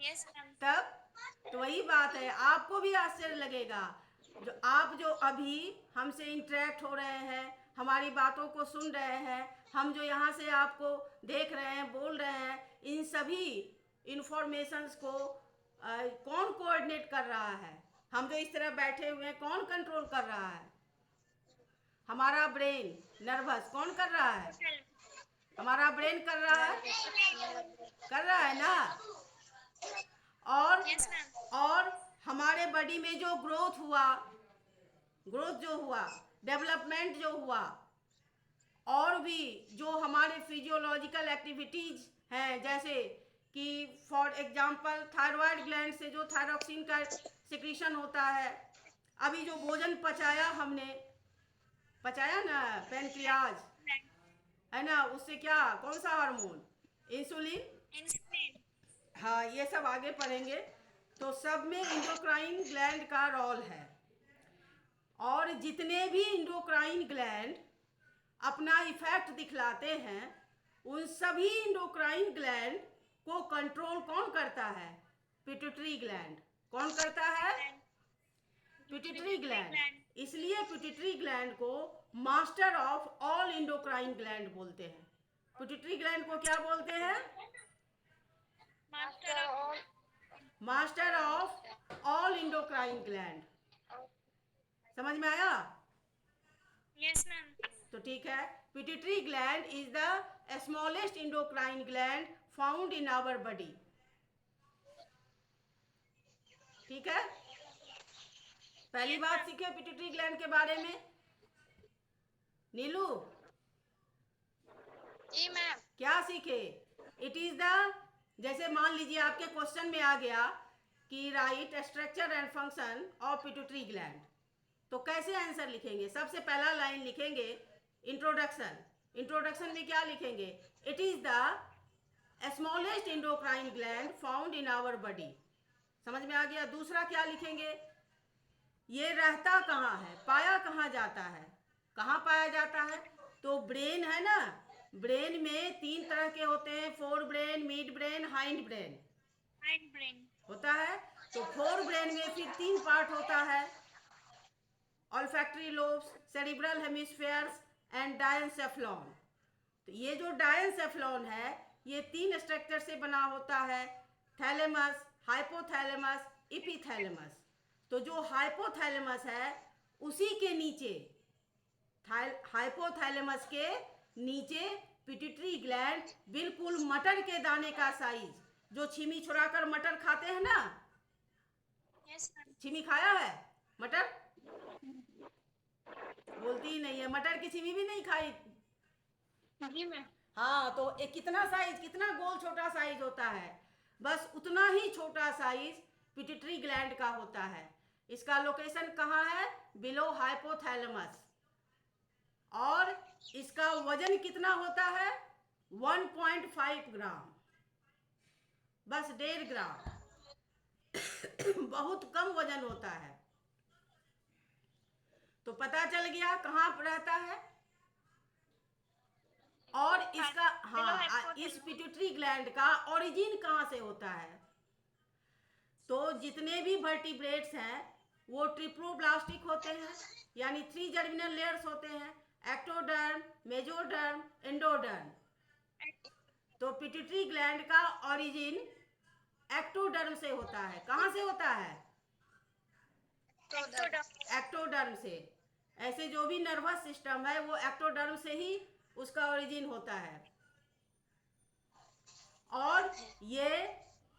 Yes ma'am. तब तो वही बात है, आपको भी आश्चर्य लगेगा जो अभी हमसे इंटरेक्ट हो रहे हैं, हमारी बातों को सुन रहे हैं, हम जो यहाँ से आपको देख रहे हैं, बोल रहे हैं, इन सभी इंफॉर्मेशंस को कौन कोऑर्डिनेट कर रहा है? हम जो इस तरह बैठे हुए हैं, कौन कंट्रोल कर रहा है? हमारा ब्रेन, नर्वस, कौन कर रहा है? हमारा ब्रेन कर रहा है, कर रहा है ना? और यस मैम। और हमारे बॉडी में जो ग्रोथ जो हुआ, डेवलपमेंट जो हुआ, और भी जो हमारे फिजियोलॉजिकल एक्टिविटीज हैं, जैसे कि फॉर एग्जांपल थायराइड ग्लैंड से जो थायरोक्सिन का सिक्रीशन होता है, अभी जो भोजन हमने पचाया ना, पैनक्रियाज है ना, उससे क्या, कौन सा हार्मोन? इंसुलिन। इंसुलिन। हाँ, ये सब आगे पढ़ेंगे। तो सब में इंडोक्राइन ग्लैंड का रोल है, और जितने भी इंडोक्राइन ग्लैंड अपना इफेक्ट दिखलाते हैं, उन सभी इंडोक्राइन ग्लैंड को कंट्रोल कौन करता है? Pituitary gland. कौन करता है? Pituitary gland. इसलिए पिट्यूटरी ग्लैंड को master of all endocrine gland बोलते हैं। पिट्यूटरी ग्लैंड को क्या बोलते हैं? Master of all endocrine gland. समझ में आया? Yes ma'am. तो ठीक है, pituitary gland is the smallest endocrine gland found in our body. ठीक है, पहली बात सीखे पिट्यूटरी ग्लैंड के बारे में। नीलू जी मैम। क्या सीखे? इट इज द, जैसे मान लीजिए आपके क्वेश्चन में आ गया कि right structure and function of pituitary gland, तो कैसे आंसर लिखेंगे? सबसे पहला लाइन लिखेंगे इंट्रोडक्शन। इंट्रोडक्शन में क्या लिखेंगे? It is the smallest endocrine gland found in our body. समझ में आ गया? दूसरा क्या लिखेंगे? ये रहता कहाँ है, पाया कहाँ जाता है, कहाँ पाया जाता है? तो ब्रेन है ना, ब्रेन में 3 तरह के होते हैं, fore brain, mid brain, hind brain hind brain होता है। तो फोर ब्रेन में फिर 3 पार्ट होता है, olfactory lobes, cerebral hemispheres and diencephalon. तो ये जो डायनसेफ्लॉन है ये 3 स्ट्रक्चर से बना होता है, थैलेमस, हाइपोथैलेमस, इपीथैलेमस। तो जो हाइपोथैलेमस है उसी के नीचे, हाइपोथैलेमस के नीचे पिट्यूटरी ग्लैंड, बिल्कुल मटर के दाने का साइज, जो छिमी छुड़ाकर मटर खाते हैं ना, यस मैम। छिमी खाया है मटर? बोलती ही नहीं है, मटर की छिमी भी नहीं खाई। जी मैम। हाँ, तो एक कितना साइज, कितना गोल छोटा साइज होता है, बस उतना ही छोटा साइज पिट्यूटरी ग्लैंड का होता है। इसका लोकेशन कहाँ है? Below hypothalamus. और इसका वजन कितना होता है? 1.5 ग्राम, बस 1.5 ग्राम बहुत कम वजन होता है। तो पता चल गया कहाँ पर रहता है। और इसका, हाँ, इस पिट्यूटरी ग्लैंड का ओरिजिन कहाँ से होता है? तो जितने भी वर्टिब्रेट्स हैं वो ट्रिप्लोब्लास्टिक होते हैं, यानी 3 जर्मिनल लेयर्स होते हैं, एक्टोडर्म, मेजोडर्म, एंडोडर्म। तो पिट्यूटरी ग्लैंड का ओरिजिन एक्टोडर्म से होता है। कहाँ से होता है? एक्टोडर्म से। ऐसे जो भी नर्वस सिस्टम है वो एक्टोडर्म से ही उसका ओरिजिन होता है। और ये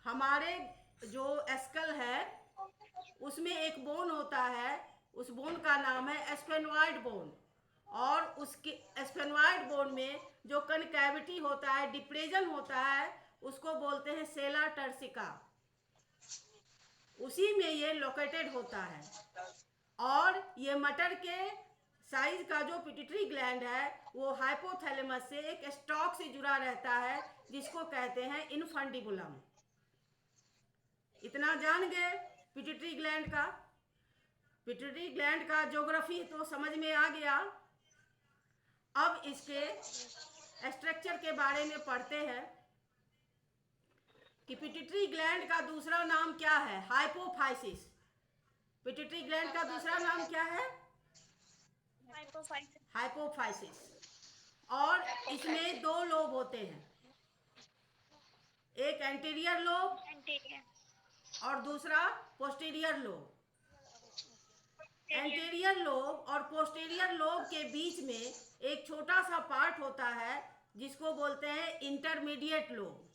हमारे जो स्कल है उसमें एक बोन होता है, उस बोन का नाम है स्फेनोइड बोन। और उसके स्फेनोइड बोन में जो कनकैविटी होता है, डिप्रेशन होता है, उसको बोलते हैं सेला टर्सिका, उसी में ये लोकेटेड होता है। और ये मटर के साइज का जो पिट्यूटरी ग्लैंड है वो हाइपोथैलेमस से एक स्टॉक से जुड़ा रहता है जिसको कहते हैं इनफंडिबुलम। इतना जान गए पिट्यूटरी ग्लैंड का। पिट्यूटरी ग्लैंड का ज्योग्राफी तो समझ में आ गया। अब इसके स्ट्रक्चर के बारे में पढ़ते हैं कि पिट्यूटरी ग्लैंड का दूसरा नाम क्या है? हाइपोफाइसिस। पिट्यूटरी ग्लैंड का दूसरा नाम क्या है? हाइपोफाइसिस। और इसमें 2 लोब होते हैं, एक एंटीरियर लोब और दूसरा पोस्टीरियर लोब। एंटीरियर लोब और पोस्टीरियर लोब के बीच में एक छोटा सा पार्ट होता है जिसको बोलते हैं इंटरमीडिएट लोब।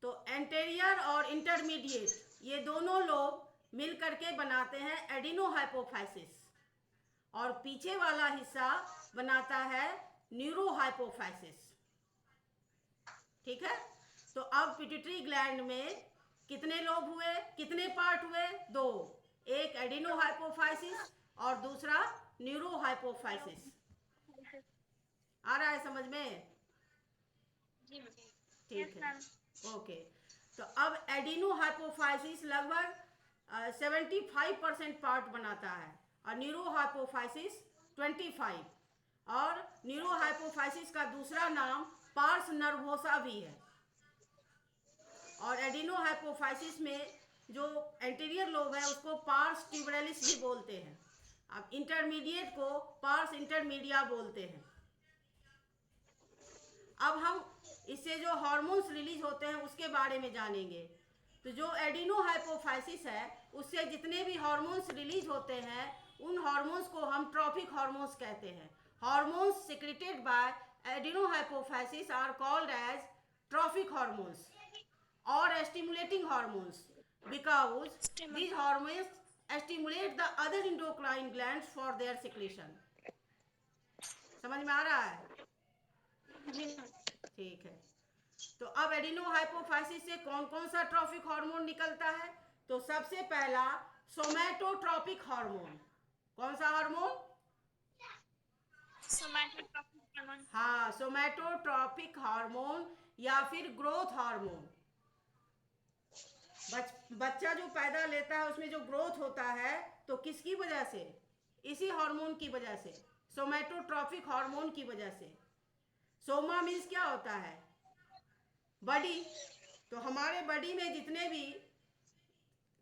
तो एंटीरियर और इंटरमीडिएट ये दोनों लोब मिल करके बनाते हैं एडिनोहाइपोफाइसिस, और पीछे वाला हिस्सा बनाता है न्यूरोहाइपोफाइसिस। ठीक है, तो अब पिट्यूटरी ग्लैंड में कितने लोब हुए, कितने पार्ट हुए? 2, एक एडिनोहाइपोफाइसिस और दूसरा न्यूरोहाइपोफाइसिस। आ रहा है समझ में? जी मैम। ठीक है, ओके। तो अब एडिनोहाइपोफाइसिस लगभग 75% पार्ट बनाता है और न्यूरोहाइपोफाइसिस 25। और न्यूरोहाइपोफाइसिस का दूसरा नाम पार्स नर्वोसा भी है। और एडिनोहाइपोफाइसिस में जो एंटीरियर लोब है उसको पार्स ट्यूबरलिस भी बोलते हैं। अब इंटरमीडिएट को पार्स इंटरमीडिया बोलते हैं। अब हम इससे जो हार्मोन्स रिलीज होते हैं उसके बारे में जानेंगे। तो जो एडिनोहाइपोफाइसिस है उससे जितने भी हार्मोन्स रिलीज होते हैं उन हार्मोन्स को हम ट्रॉफिक हार्मोन्स कहते हैं। hormones secreted by adenohypophysis are called as trophic hormones or stimulating hormones because these hormones stimulate the other endocrine glands for their secretion. समझ में आ रहा है? ठीक है। तो अब एडिनोहाइपोफाइसिस से कौन कौन सा ट्रॉफिक हार्मोन निकलता है? तो सबसे पहला सोमैटोट्रॉपिक हार्मोन। कौन सा हार्मोन? सोमैटोट्रॉपिक हार्मोन। हाँ, सोमैटोट्रॉपिक हार्मोन या फिर ग्रोथ हार्मोन। बच्चा जो पैदा लेता है उसमें जो ग्रोथ होता है तो किसकी वजह से? इसी हार्मोन की वजह से, सोमैटोट्रॉपिक हार्मोन की वजह से। सोमा मीन्स क्या होता है? बॉडी। तो हमारे बॉडी में जितने भी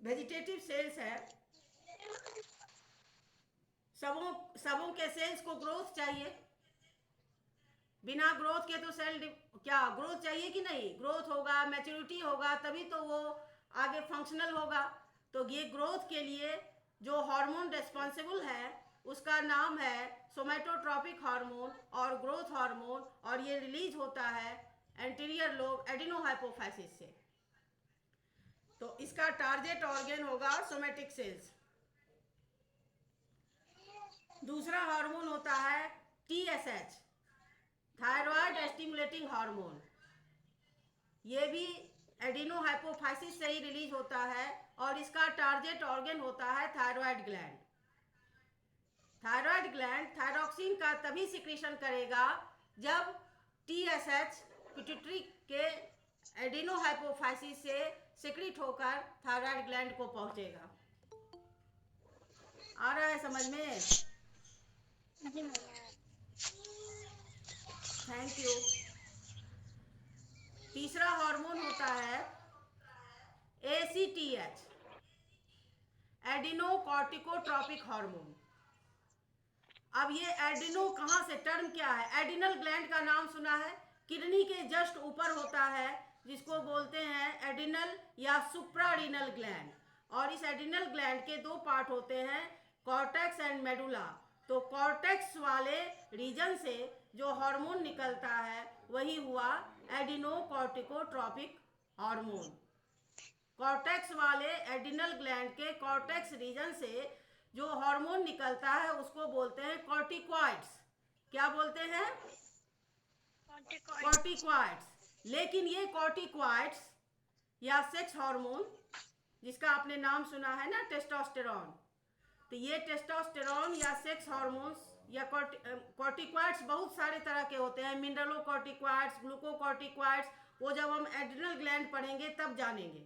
वेजिटेटिव सेल्स है, सबों के सेल्स को ग्रोथ चाहिए। बिना ग्रोथ के तो सेल क्या ग्रोथ चाहिए कि नहीं? ग्रोथ होगा, मैच्योरिटी होगा, तभी तो वो आगे फंक्शनल होगा। तो ये ग्रोथ के लिए जो हार्मोन रिस्पॉन्सिबल है उसका नाम है सोमैटोट्रॉपिक हार्मोन और ग्रोथ हार्मोन, और ये रिलीज होता है एंटीरियर लोब एडिनोहाइपोफाइसिस से। तो इसका टारगेट ऑर्गन होगा सोमैटिक सेल्स। दूसरा हार्मोन होता है TSH, थायराइड स्टिमुलेटिंग हार्मोन। ये भी एडिनोहाइपोफाइसिस से ही रिलीज होता है और इसका टारगेट ऑर्गन होता है thyroid gland. Thyroid gland thyroxine का तभी सिक्रीशन करेगा जब TSH पिट्यूटरी के एडिनोहाइपोफाइसिस से सिक्रीट होकर थायराइड ग्लैंड को पहुंचेगा। आ रहा है समझ में? Thank you. तीसरा हार्मोन होता है ACTH, एडिनोकॉर्टिकोट्रॉपिक हार्मोन। अब ये एडिनो कहाँ से, टर्म क्या है? एडिनल ग्लैंड का नाम सुना है? किडनी के जस्ट ऊपर होता है, जिसको बोलते हैं एडिनल या सुप्राएडिनल ग्लैंड। और इस एडिनल ग्लैंड के दो पार्ट होते हैं, कॉर्टेक्स एंड मेडुला। तो कॉर्टेक्स वाले रीजन से जो हार्मोन निकलता है वही हुआ एडिनोकॉर्टिकोट्रॉपिक हार्मोन। कॉर्टेक्स वाले एडिनल ग्लैंड के कॉर्टेक्स रीजन से जो हार्मोन निकलता है उसको बोलते हैं कॉर्टिकॉइड्स। क्या बोलते हैं? कॉर्टिकॉइड्स। लेकिन ये कॉर्टिकॉइड्स या सेक्स हार्मोन, जिसका आपने नाम सुना है ना, टेस्टोस्टेरोन, तो ये टेस्टोस्टेरोन या सेक्स हार्मोन्स या कॉर्टिकॉइड्स बहुत सारे तरह के होते हैं। मिनरलोकॉर्टिकॉइड्स, ग्लूकोकॉर्टिकॉइड्स, वो जब हम एड्रिनल ग्लैंड पढ़ेंगे तब जानेंगे।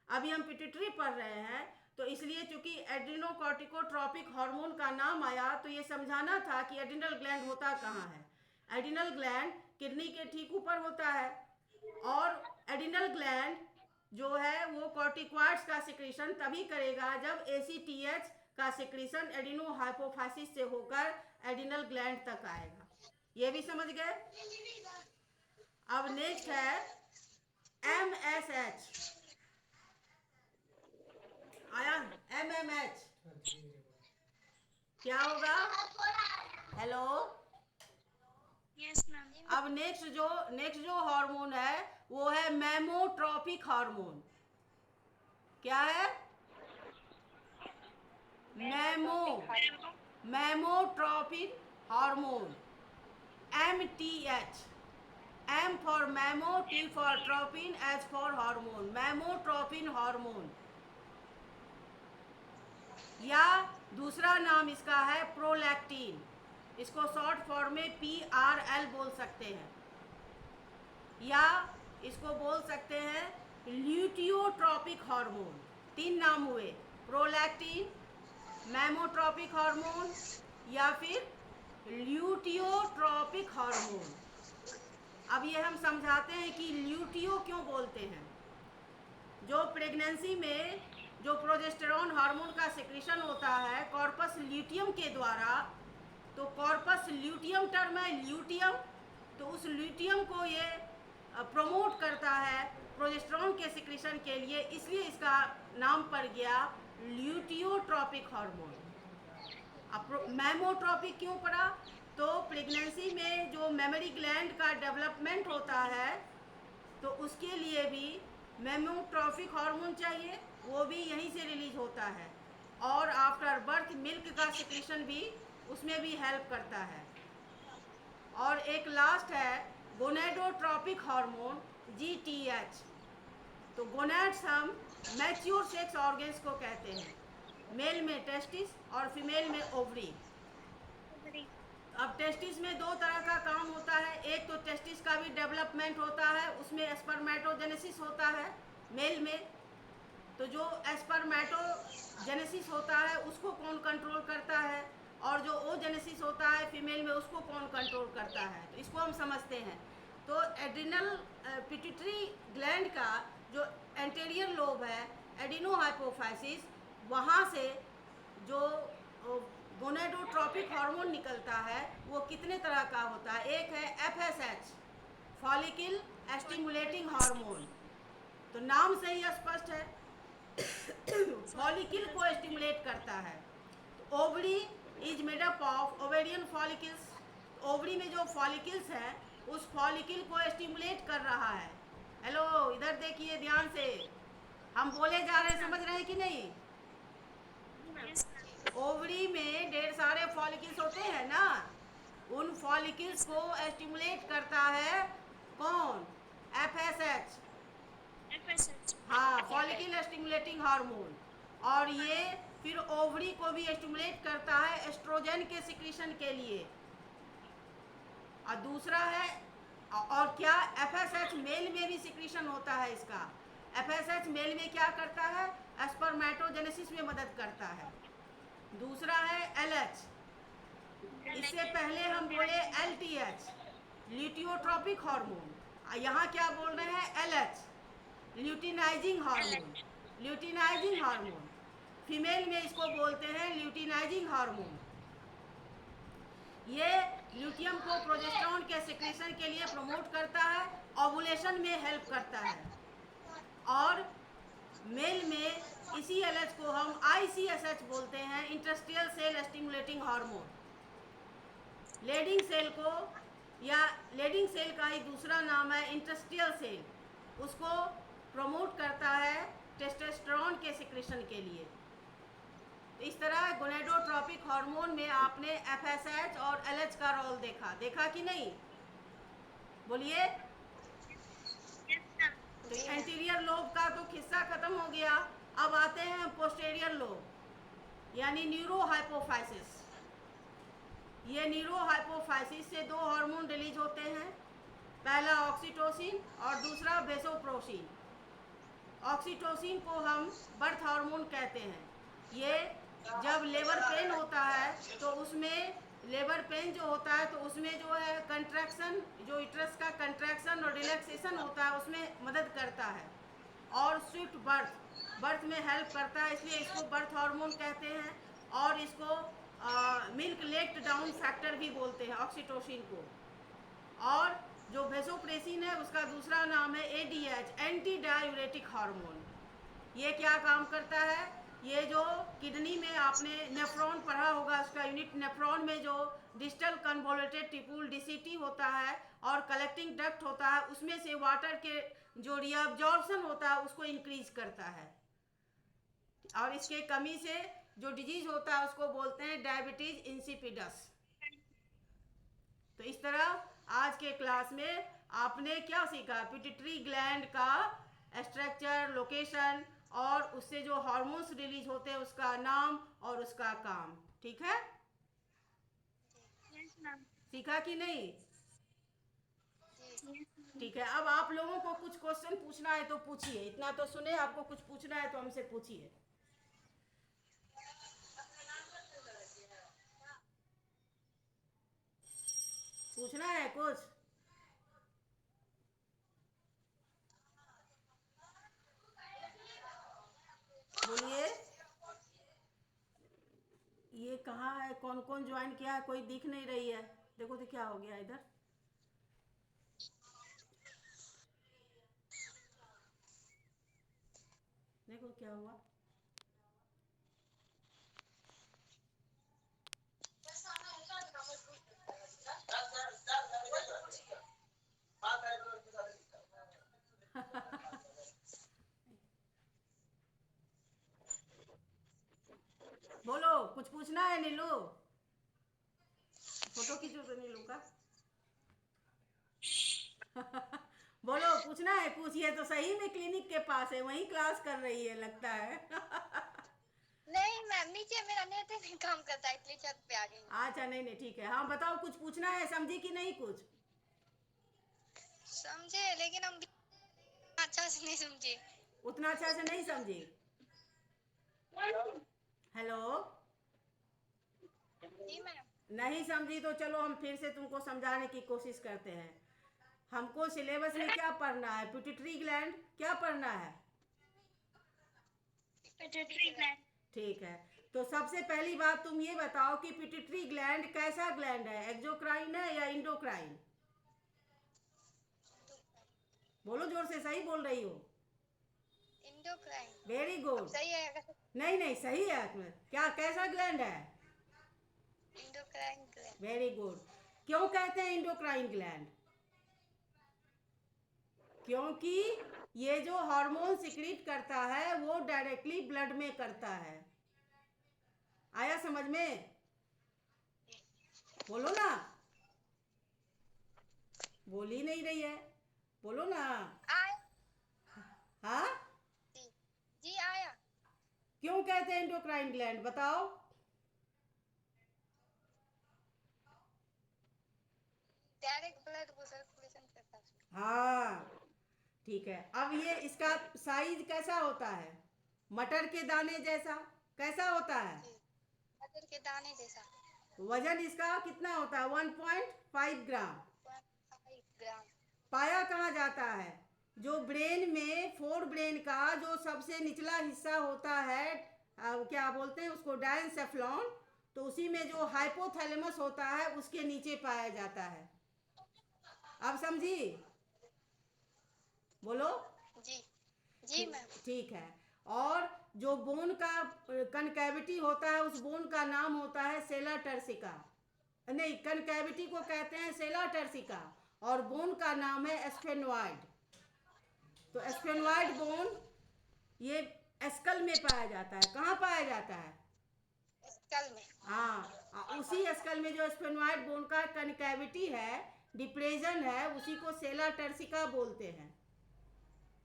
अभी हम पिट्यूटरी पढ़ रहे हैं, तो इसलिए चूंकि एड्रिनोकॉर्टिकोट्रॉपिक हार्मोन का नाम आया तो ये समझाना था कि एड्रिनल ग्लैंड होता कहाँ है। एड्रिनल ग्लैंड किडनी के ठीक ऊपर होता है, और एड्रिनल ग्लैंड जो है वो कॉर्टिकॉइड्स का सिक्रीशन तभी करेगा जब ACTH का सिक्रीशन एडिनोहाइपोफाइसिस से होकर एड्रिनल ग्लैंड तक आएगा। ये भी समझ गए? अब नेक्स्ट है MSH। आया? MMH क्या होगा? हेलो? Yes ma'am. अब नेक्स्ट जो हार्मोन है वो है मेमोट्रॉपिक हार्मोन। क्या है? Mammotropic hormone, MTH। M for mammo, T for tropin, H for hormone, mammotropin hormone. या दूसरा नाम इसका है प्रोलैक्टिन। इसको शॉर्ट फॉर्म में PRL बोल सकते हैं, या इसको बोल सकते हैं ल्यूटियोट्रॉपिक हार्मोन। 3 नाम हुए, प्रोलैक्टिन, मेमोट्रॉपिक हार्मोन या फिर ल्यूटियोट्रॉपिक हार्मोन। अब ये हम समझाते हैं कि ल्यूटियो क्यों बोलते हैं। जो प्रेगनेंसी में जो प्रोजेस्टेरॉन हार्मोन का सिक्रीशन होता है कॉर्पस ल्यूटियम के द्वारा, तो कॉर्पस ल्यूटियम टर्म है ल्यूटियम, तो उस ल्यूटियम को ये प्रमोट करता है प्रोजेस्टेरॉन के सिक्रीशन के लिए, इसलिए इसका नाम पड़ गया ल्यूटियोट्रॉपिक हार्मोन। अब मेमोट्रॉपिक क्यों पड़ा? तो प्रेगनेंसी में जो मेमोरी ग्लैंड का डेवलपमेंट होता है तो उसके लिए भी मेमोट्रॉफिक हार्मोन चाहिए, वो भी यहीं से रिलीज होता है। और आफ्टर बर्थ मिल्क का सिक्रीशन भी उसमें भी हेल्प करता है। और एक लास्ट है गोनेडोट्रोपिक हार्मोन GTH। तो गोनेड्स हम मैच्योर सेक्स ऑर्गन्स को कहते हैं, मेल में टेस्टिस और फीमेल में ओवरी। अब टेस्टिस में दो तरह का काम होता है, एक तो टेस्टिस का भी डेवलपमेंट होता है, उसमें स्पर्मेटोजेनेसिस होता है मेल में। तो जो स्पर्मेटोजेनेसिस होता है उसको कौन कंट्रोल करता है, और जो ओजेनेसिस होता है फीमेल में उसको कौन कंट्रोल करता है, तो इसको हम समझते हैं। तो एड्रिनल पिट्यूटरी ग्लैंड का जो एंटेरियर लोब है, एडिनो हाइपोफाइसिस, वहाँ से जो गोनेडोट्रोपिक हार्मोन निकलता है वो कितने तरह का होता है। एक है FSH, फॉलिकल स्टिमुलेटिंग हार्मोन। तो नाम से ही स्पष्ट है, फॉलिकल को स्टिमुलेट करता है। तो ovary is made up of ovarian follicles. Ovary में जो फॉलिकल्स है उस फॉलिकल को स्टिमुलेट कर रहा है। हेलो, इधर देखिए ध्यान से, हम बोले जा रहे हैं, समझ रहे हैं कि नहीं। ओवरी में ढेर सारे फॉलिकल्स होते हैं ना, उन फॉलिकल्स को स्टिमुलेट करता है कौन, FSH। हाँ, फॉलिकल स्टिमुलेटिंग हार्मोन। और ये फिर ओवरी को भी स्टिमुलेट करता है एस्ट्रोजन के सिक्रीशन के लिए। और दूसरा है, और क्या, FSH मेल में भी सिक्रीशन होता है इसका। FSH मेल में क्या करता है, स्पर्मेटोजेनेसिस में मदद करता है। दूसरा है LH, इससे पहले हम बोले LTH, ल्यूटियोट्रोपिक हार्मोन। यहाँ क्या बोल रहे हैं, LH, luteinizing hormone. Luteinizing hormone female में इसको बोलते हैं ल्यूटिनाइजिंग हार्मोन। ये ल्यूटियम को प्रोजेस्टेरोन के सिक्रीशन के लिए प्रमोट करता है, ओवुलेशन में हेल्प करता है। और मेल में इसी LH को हम ICSH बोलते हैं, interstitial cell stimulating hormone. Leydig cell को, या लेडिंग सेल का ही दूसरा नाम है इंटरस्टियल सेल, उसको प्रमोट करता है टेस्टोस्टेरोन के सिक्रीशन के लिए। तो इस तरह गोनेडोट्रोपिक हार्मोन में आपने FSH और LH का रोल देखा कि नहीं, बोलिए। तो एंटीरियर लोब का तो किस्सा खत्म हो गया। अब आते हैं पोस्टेरियर लोब, यानी न्यूरोहाइपोफाइसिस। ये न्यूरोहाइपोफाइसिस से दो हार्मोन रिलीज होते हैं, पहला ऑक्सीटोसिन और दूसरा वेसोप्रोसिन। ऑक्सीटोसिन को हम बर्थ हार्मोन कहते हैं। ये जब लेबर पेन होता है तो उसमें, लेबर पेन जो होता है तो उसमें जो है कंट्रैक्शन, जो यूट्रस का कंट्रैक्शन और रिलैक्सेशन होता है उसमें मदद करता है। और स्विफ्ट बर्थ में हेल्प करता है, इसलिए इसको बर्थ हार्मोन कहते हैं। और इसको मिल्क लेट डाउन फैक्टर भी बोलते हैं ऑक्सीटोसिन को। और जो वेसोप्रेसिन है उसका दूसरा नाम है ADH, एंटी डायूरेटिक हार्मोन। ये क्या काम करता है, ये जो किडनी में आपने नेफ्रॉन पढ़ा होगा, उसका यूनिट नेफ्रॉन में जो डिस्टल कन्वोल्यूटेड टिप्यूल DCT होता है और कलेक्टिंग डक्ट होता है, उसमें से वाटर के जो रीअब्जॉर्प्शन होता है उसको इंक्रीज करता है। और इसके कमी से जो डिजीज होता है उसको बोलते हैं डायबिटीज इंसिपिडस। तो इस तरह आज के क्लास में आपने क्या सीखा, पिट्यूटरी ग्लैंड का स्ट्रक्चर, लोकेशन और उससे जो हार्मोन्स रिलीज होते हैं उसका नाम और उसका काम। ठीक है, सीखा कि नहीं। ठीक है, अब आप लोगों को कुछ क्वेश्चन पूछना है तो पूछिए, इतना तो सुने, आपको कुछ पूछना है तो हमसे पूछिए। पूछना है कुछ, बोलिए। ये कहाँ है, कौन कौन ज्वाइन किया है, कोई दिख नहीं रही है। देखो तो क्या हो गया इधर, देखो क्या हुआ। कुछ पूछना है नीलू? फोटो खींचो तो नीलू का। बोलो, पूछना है कुछ? ये तो सही में क्लिनिक के पास है, वहीं क्लास कर रही है लगता है। नहीं मैम, नीचे मेरा नेट नहीं काम करता है इसलिए छत पे आ गई हूँ। अच्छा, नहीं नहीं ठीक है। हाँ बताओ, कुछ पूछना है, समझी कि नहीं कुछ? समझे, लेकिन हम अच्छा से नहीं समझे। उतना अच्छा से नहीं समझी? हेलो, जी मैम। नहीं समझी तो चलो हम फिर से तुमको समझाने की कोशिश करते हैं। हमको सिलेबस में क्या पढ़ना है? पिट्यूटरी ग्लैंड क्या पढ़ना है? Pituitary gland. ठीक है, तो सबसे पहली बात तुम ये बताओ कि पिट्यूटरी ग्लैंड कैसा ग्लैंड है? एक्सोक्राइन है या इंडोक्राइन? बोलो जोर से, सही बोल रही हो? इंडोक्राइन। Very good. सही है अगर नहीं नहीं सही है। क्या कैसा ग्लैंड है? Endocrine gland. Very good. क्यों कहते हैं इंडोक्राइन ग्लैंड? क्योंकि ये जो हार्मोन सिक्रीट करता है वो डायरेक्टली ब्लड में करता है। आया समझ में? बोलो ना, बोल ही नहीं रही है, बोलो ना। आया। हाँ, जी जी आया। क्यों कहते हैं इंडोक्राइन ग्लैंड, बताओ? डायरेक्ट ब्लड को सर्कुलेशन करता है। हाँ ठीक है। अब ये इसका साइज कैसा होता है? मटर के दाने जैसा कैसा होता है? जी, मटर के दाने जैसा। वजन इसका कितना होता है? 1.5 ग्राम। 1.5 ग्राम। पाया कहाँ जाता है? जो ब्रेन में, फोर ब्रेन का जो सबसे निचला हिस्सा होता है, क्या बोलते हैं उसको, डायनसेफ्लॉन, तो उसी में जो हाइपोथैलेमस होता है उसके नीचे पाया जाता है। अब समझी? बोलो। जी जी मैम। ठीक है। और जो बोन का कनकैविटी होता है, उस बोन का नाम होता है सेला टर्सिका। नहीं, कनकैविटी को कहते हैं सेला टर्सिका, और बोन का नाम है स्फेनोइड। तो स्फेनोइड बोन ये स्कल में पाया जाता है। कहाँ पाया जाता है? स्कल में। हाँ, उसी स्कल में जो स्फेनोइड बोन का कनकैविटी है, डिप्रेशन है, उसी को सेला टर्सिका बोलते हैं।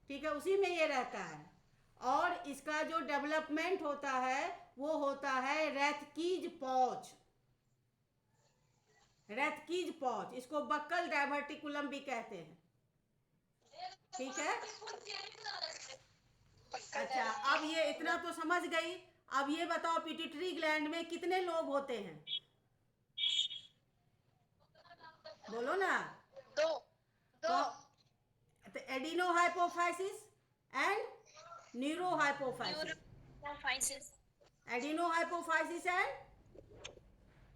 ठीक है, उसी में ये रहता है। और इसका जो डेवलपमेंट होता है वो होता है रैथकीज पॉच। रैथकीज पॉच, इसको बक्कल डायवर्टिकुलम भी कहते हैं। ठीक है। अच्छा, अब ये इतना तो समझ गई। अब ये बताओ, पिट्यूटरी ग्लैंड में कितने लोब होते हैं? बोलो ना। दो दो। तो adeno hypophysis and neuro hypophysis. Neurophysis. Adeno hypophysis and,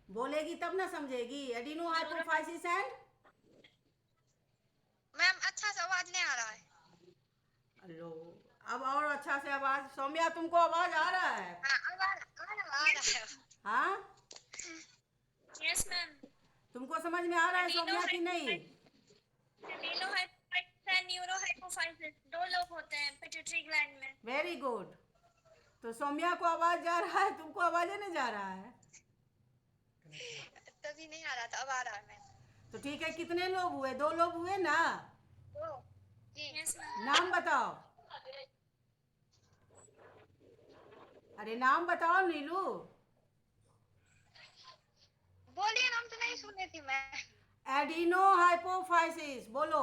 बोलेगी तब ना समझेगी। एडिनो हाइपोफाइसिस एंड, मैम अच्छा से आवाज नहीं आ रहा है। लो, अब और अच्छा से आवाज। सौम्या, तुमको आवाज आ रहा है? हाँ आवाज आ रहा है। हाँ, यस मैम। तुमको समझ में आ रहा है सौम्या कि नहीं? Adeno hypophysis and neuro hypophysis दो लोग होते हैं पिट्यूटरी ग्लैंड में। Very good. तो सौम्या को आवाज जा रहा है, तुमको आवाज नहीं जा रहा है? तभी नहीं आ रहा था, अब आ रहा है मैम। तो ठीक है, कितने लोग हुए? 2 लोग हुए ना? दो। जी यस मैम। नाम बताओ। अरे नाम बताओ नीलू। बोलिए, नाम तो नहीं सुनी थी मैं। एडिनो हाइपोफाइसिस बोलो।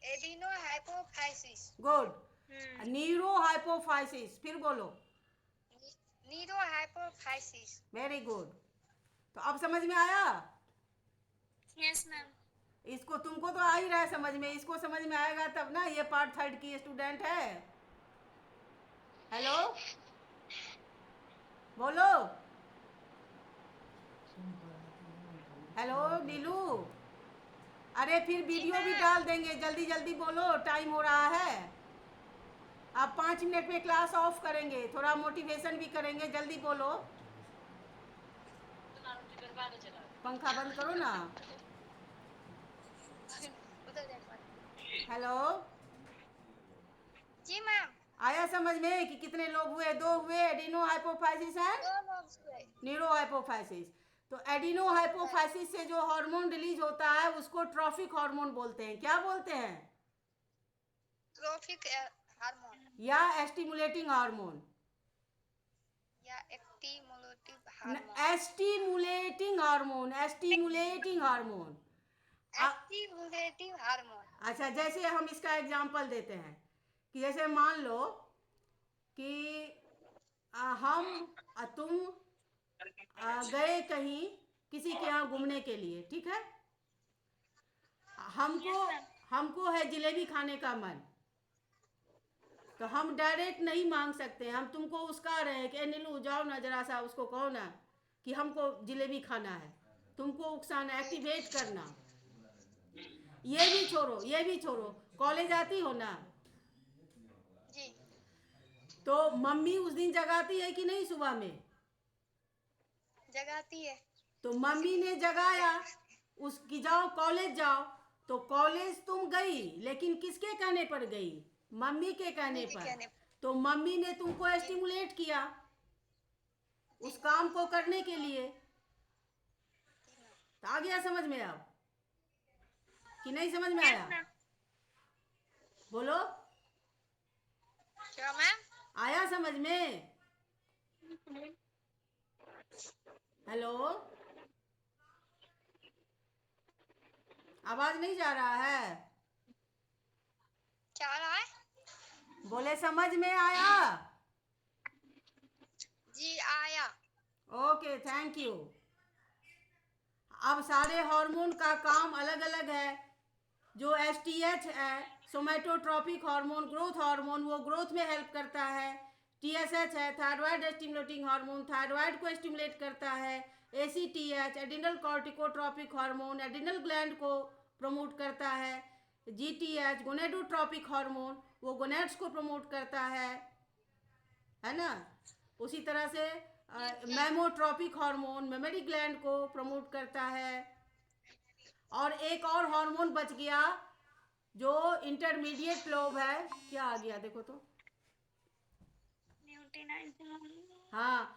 Adeno hypophysis. Good. Neuro hypophysis, फिर बोलो। Neuro hypophysis. Very good. तो अब समझ में आया? Yes ma'am. इसको, तुमको तो आ ही रहा है समझ में, इसको समझ में आएगा तब ना। ये पार्ट 3 की स्टूडेंट है। हेलो, बोलो। हेलो नीलू। अरे फिर वीडियो भी डाल देंगे, जल्दी जल्दी बोलो, टाइम हो रहा है। अब 5 मिनट में क्लास ऑफ करेंगे, थोड़ा मोटिवेशन भी करेंगे, जल्दी बोलो। पंखा बंद करो ना। उधर देखो। हेलो, जी मैम। आया समझ में कि कितने लोग हुए? 2 हुए एडिनो हाइपोफाइसिस है। दो लोग न्यूरोहाइपोफाइसिस। तो एडिनोहाइपोफाइसिस से जो हार्मोन रिलीज होता है उसको ट्रॉफिक हार्मोन बोलते हैं। क्या बोलते हैं? ट्रॉफिक हार्मोन या एस्टिमुलेटिंग हार्मोन। या stimulative hormone. Stimulating hormone, stimulating hormone. Stimulative hormone. अच्छा, जैसे हम इसका एग्जांपल देते हैं कि जैसे मान लो कि तुम गए कहीं किसी के यहाँ घूमने के लिए, ठीक है? हमको Yes, ma'am. हमको है जलेबी खाने का मन, तो हम डायरेक्ट नहीं मांग सकते। हम तुमको उसका रहे हैं कि नीलू जाओ ना, जरा सा उसको कहो ना कि हमको जलेबी खाना है। तुमको उकसाना, एक्टिवेट करना। ये भी छोड़ो, ये भी छोड़ो, कॉलेज आती हो ना, जी तो मम्मी उस दिन जगाती है कि नहीं सुबह में? जगाती है। तो मम्मी ने जगाया उसकी, जाओ कॉलेज जाओ, तो कॉलेज तुम गई, लेकिन किसके कहने पर गई? मम्मी के कहने मम्मी के पर। कहने तो मम्मी ने तुमको एस्टिमुलेट किया उस काम को करने के लिए। तो आ गया समझ में अब कि नहीं समझ में Yes, आया? ma'am. बोलो, क्या मैम? आया समझ में? हेलो, आवाज नहीं जा रहा है? क्या रहा है? बोले समझ में आया? जी आया। Okay, thank you. अब सारे हार्मोन का काम अलग अलग है। जो एसटीएच है, सोमेटोट्रॉपिक हार्मोन, ग्रोथ हार्मोन, वो ग्रोथ में हेल्प करता है। टीएसएच है, थायराइड स्टिमुलेटिंग हार्मोन, थायराइड को स्टिमुलेट करता है। ACTH, adrenal corticotropic hormone, adrenal gland को प्रमोट करता है। जीटीएच, गोनेडोट्रॉपिक हार्मोन, वो गोनेड्स को प्रमोट करता है ना? उसी तरह से मेमोट्रॉपिक हार्मोन मेमोरी ग्लैंड को प्रमोट करता है। और एक और हार्मोन बच गया जो इंटरमीडिएट लोब है। क्या आ गया देखो तो? हाँ,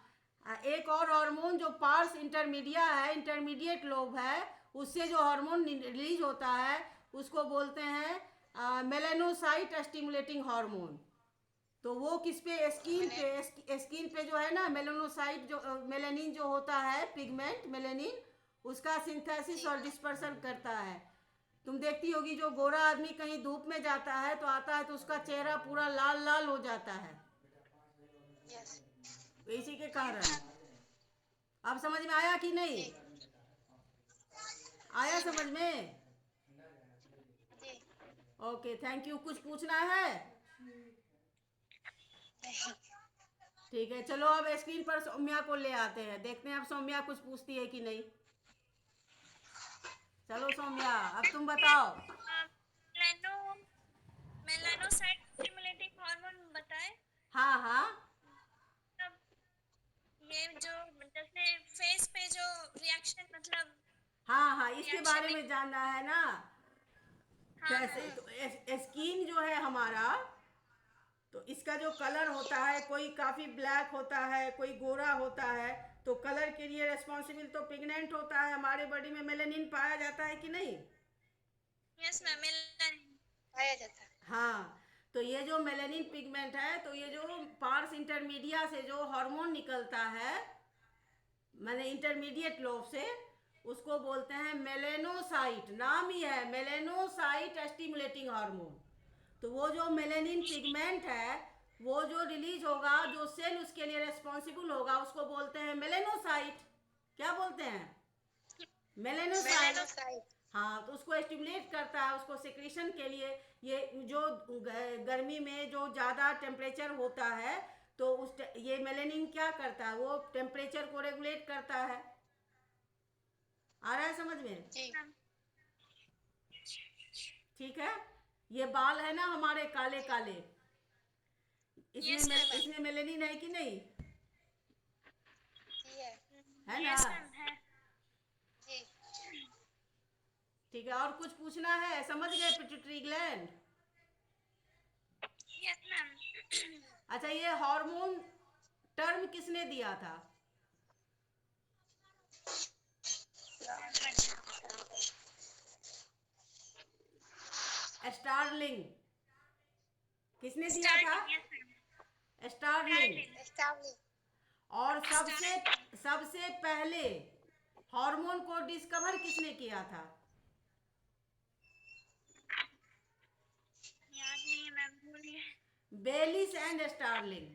एक और हार्मोन जो पार्स इंटरमीडिया है, इंटरमीडिएट लोब है, उससे जो हार्मोन रिलीज होता है उसको बोलते हैं मेलानोसाइट स्टिमुलेटिंग हार्मोन। तो वो किस पे? स्किन पे जो है ना, मेलानोसाइट जो मेलानिन जो होता है, पिगमेंट मेलानिन, उसका सिंथेसिस और डिस्पर्सन करता है। तुम देखती होगी जो गोरा आदमी कहीं धूप में जाता है तो आता है तो उसका चेहरा पूरा लाल लाल हो जाता है, यस इसी के कारण। अब समझ में आया कि नहीं? जी आया जी समझ में? जी ओके, थैंक यू। कुछ पूछना है? नहीं। ठीक है, चलो अब स्क्रीन पर सौम्या को ले आते हैं, देखते हैं अब सौम्या कुछ पूछती है कि नहीं। चलो सौम्या, अब तुम बताओ। मेलानो मेलानोसाइट स्टिमुलेटिंग हार्मोन बताए। हाँ हाँ मतलब ये जो जैसे फेस पे जो रिएक्शन मतलब हाँ हाँ, इसके बारे रिएक्शन। में जानना है ना? हाँ कैसे? हाँ तो स्किन जो है हमारा, तो इसका जो कलर होता है, कोई काफ़ी ब्लैक होता है, कोई गोरा होता है। तो कलर के लिए रिस्पॉन्सिबल तो पिगमेंट होता है। हमारे बॉडी में मेलानिन पाया जाता है कि नहीं? Yes ma'am melanin. पाया जाता है। हाँ, तो ये जो मेलानिन पिगमेंट है, तो ये जो पार्स इंटरमीडिया से जो हार्मोन निकलता है, माने इंटरमीडिएट लोब से, उसको बोलते हैं मेलेनोसाइट। नाम ही है मेलेनोसाइट स्टिमुलेटिंग हार्मोन। तो वो जो मेलानिन पिगमेंट है, वो जो रिलीज होगा, जो सेल उसके लिए रिस्पॉन्सिबल होगा, उसको बोलते हैं मेलेनोसाइट। क्या बोलते हैं? मेलेनोसाइट। मेलानोसाइट। हाँ, तो उसको स्टिमुलेट करता है, उसको सिक्रीशन के लिए। ये जो गर्मी में जो ज़्यादा टेम्परेचर होता है, तो ये मेलेनिन क्या करता है? वो टेम्परेचर को रेगुलेट करता है। आ रहा है समझ में? जी ठीक है। ये बाल है ना हमारे काले काले, यस मैम। इसमें मेलेनिन है कि नहीं? जी है। है ना? यस मैम है। जी ठीक है, और कुछ पूछना है? समझ गए पिट्यूटरी ग्लैंड? Yes ma'am. अच्छा, ये हार्मोन टर्म किसने दिया था? स्टारलिंग किसने दिया था? स्टारलिंग। स्टारलिंग। और सबसे पहले हार्मोन को डिस्कवर किसने किया था? याद नहीं है मैम, भूलिए। Bayliss and Starling.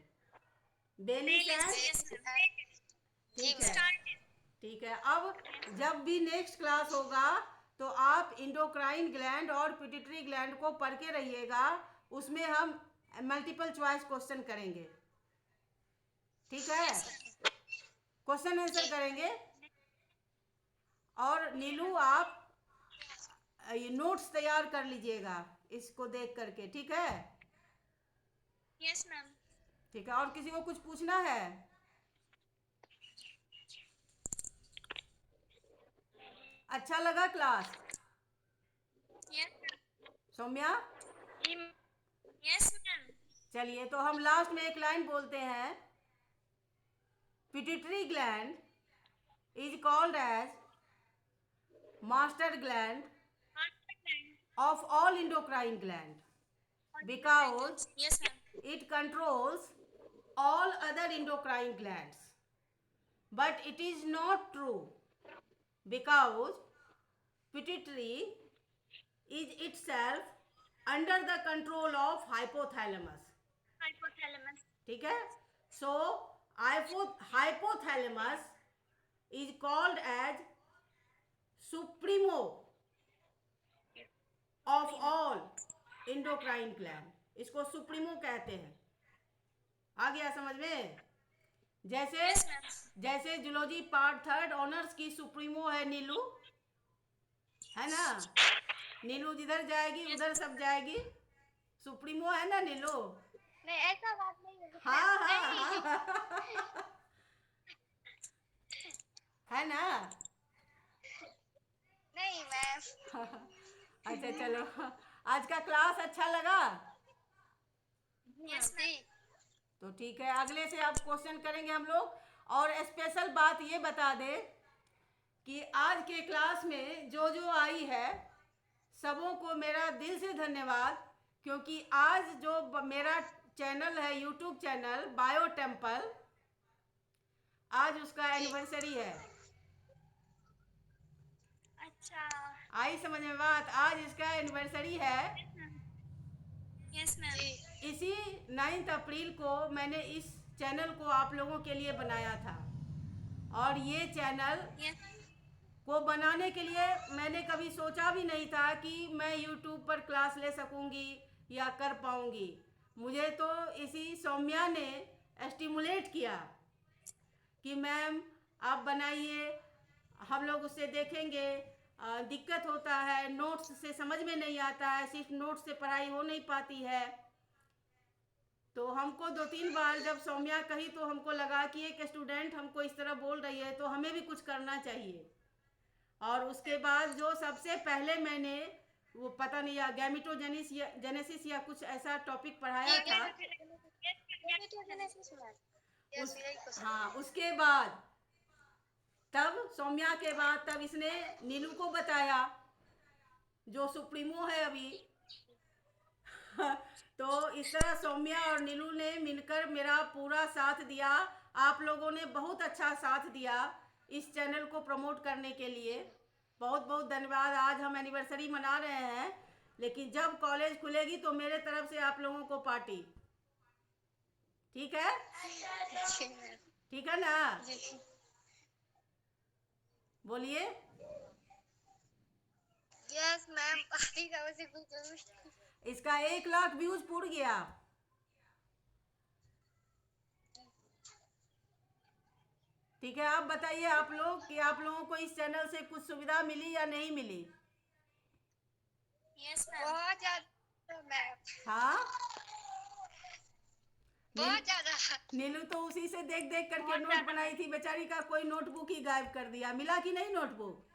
Bayliss and, ठीक है ठीक है। अब जब भी नेक्स्ट क्लास होगा तो आप इंडोक्राइन ग्लैंड और पिट्यूटरी ग्लैंड को पढ़ के रहिएगा, उसमें हम मल्टीपल चॉइस क्वेश्चन करेंगे, ठीक है? क्वेश्चन आंसर करेंगे। और नीलू आप ये नोट्स तैयार कर लीजिएगा इसको देख करके, ठीक है? Yes ma'am. ठीक है। और किसी को कुछ पूछना है? अच्छा लगा class? Yes Saumya? Yes ma'am. चलिए तो हम लास्ट में एक लाइन बोलते हैं। Pituitary gland is called as master gland of all endocrine gland because yes ma'am. it controls all other endocrine glands, but it is not true because pituitary is itself under the control of hypothalamus, ठीक है? So hypothalamus is called as supremo of all endocrine gland, इसको supremo कहते हैं। आ गया समझ में? जैसे zoology part 3 honours की सुप्रीमो है नीलू, है ना? नीलू जिधर जाएगी उधर सब जाएगी, सुप्रीमो है ना नीलू? नहीं ऐसा बात नहीं है। हाँ हाँ हाँ है ना? नहीं मैम। अच्छा चलो, आज का क्लास अच्छा लगा? Yes ma'am. तो ठीक है, अगले से अब क्वेश्चन करेंगे हम लोग। और स्पेशल बात ये बता दे कि आज के क्लास में जो जो आई है सबों को मेरा दिल से धन्यवाद, क्योंकि आज जो मेरा चैनल है यूट्यूब चैनल बायो टेम्पल, आज उसका एनिवर्सरी है। अच्छा। आई समझ में बात? आज इसका एनिवर्सरी है। Yes ma'am. इसी 9 अप्रैल को मैंने इस चैनल को आप लोगों के लिए बनाया था, और ये चैनल को बनाने के लिए मैंने कभी सोचा भी नहीं था कि मैं YouTube पर क्लास ले सकूंगी या कर पाऊंगी। मुझे तो इसी सौम्या ने स्टिमुलेट किया कि मैम आप बनाइए, हम लोग उससे देखेंगे। दिक्कत होता है, नोट्स से समझ में नहीं आता है, सिर्फ नोट्स से पढ़ाई हो नहीं पाती है। तो हमको 2-3 बार जब सौम्या कही तो हमको लगा कि एक स्टूडेंट हमको इस तरह बोल रही है तो हमें भी कुछ करना चाहिए। और उसके बाद जो सबसे पहले मैंने वो पता नहीं या गैमेटोजेनेसिस या कुछ ऐसा टॉपिक पढ़ाया था, हाँ उसके बाद तब सौम्या के बाद तब इसने नीलू को बताया जो सुप्रीमो है अभी तो इस तरह सौम्या और नीलू ने मिलकर मेरा पूरा साथ दिया। आप लोगों ने बहुत अच्छा साथ दिया इस चैनल को प्रमोट करने के लिए, बहुत बहुत धन्यवाद। आज हम एनिवर्सरी मना रहे हैं, लेकिन जब कॉलेज खुलेगी तो मेरे तरफ से आप लोगों को पार्टी, ठीक है? ठीक है ना? बोलिए। Yes ma'am. इसका 1 लाख व्यूज पूर गया। ठीक है, आप बताइए आप लोग कि आप लोगों को इस चैनल से कुछ सुविधा मिली या नहीं मिली? Yes ma'am. बहुत ज्यादा मैम। हाँ बहुत ज्यादा। नीलू तो उसी से देख देख करके नोट बनाई थी, बेचारी का कोई नोटबुक ही गायब कर दिया। मिला कि नहीं नोटबुक?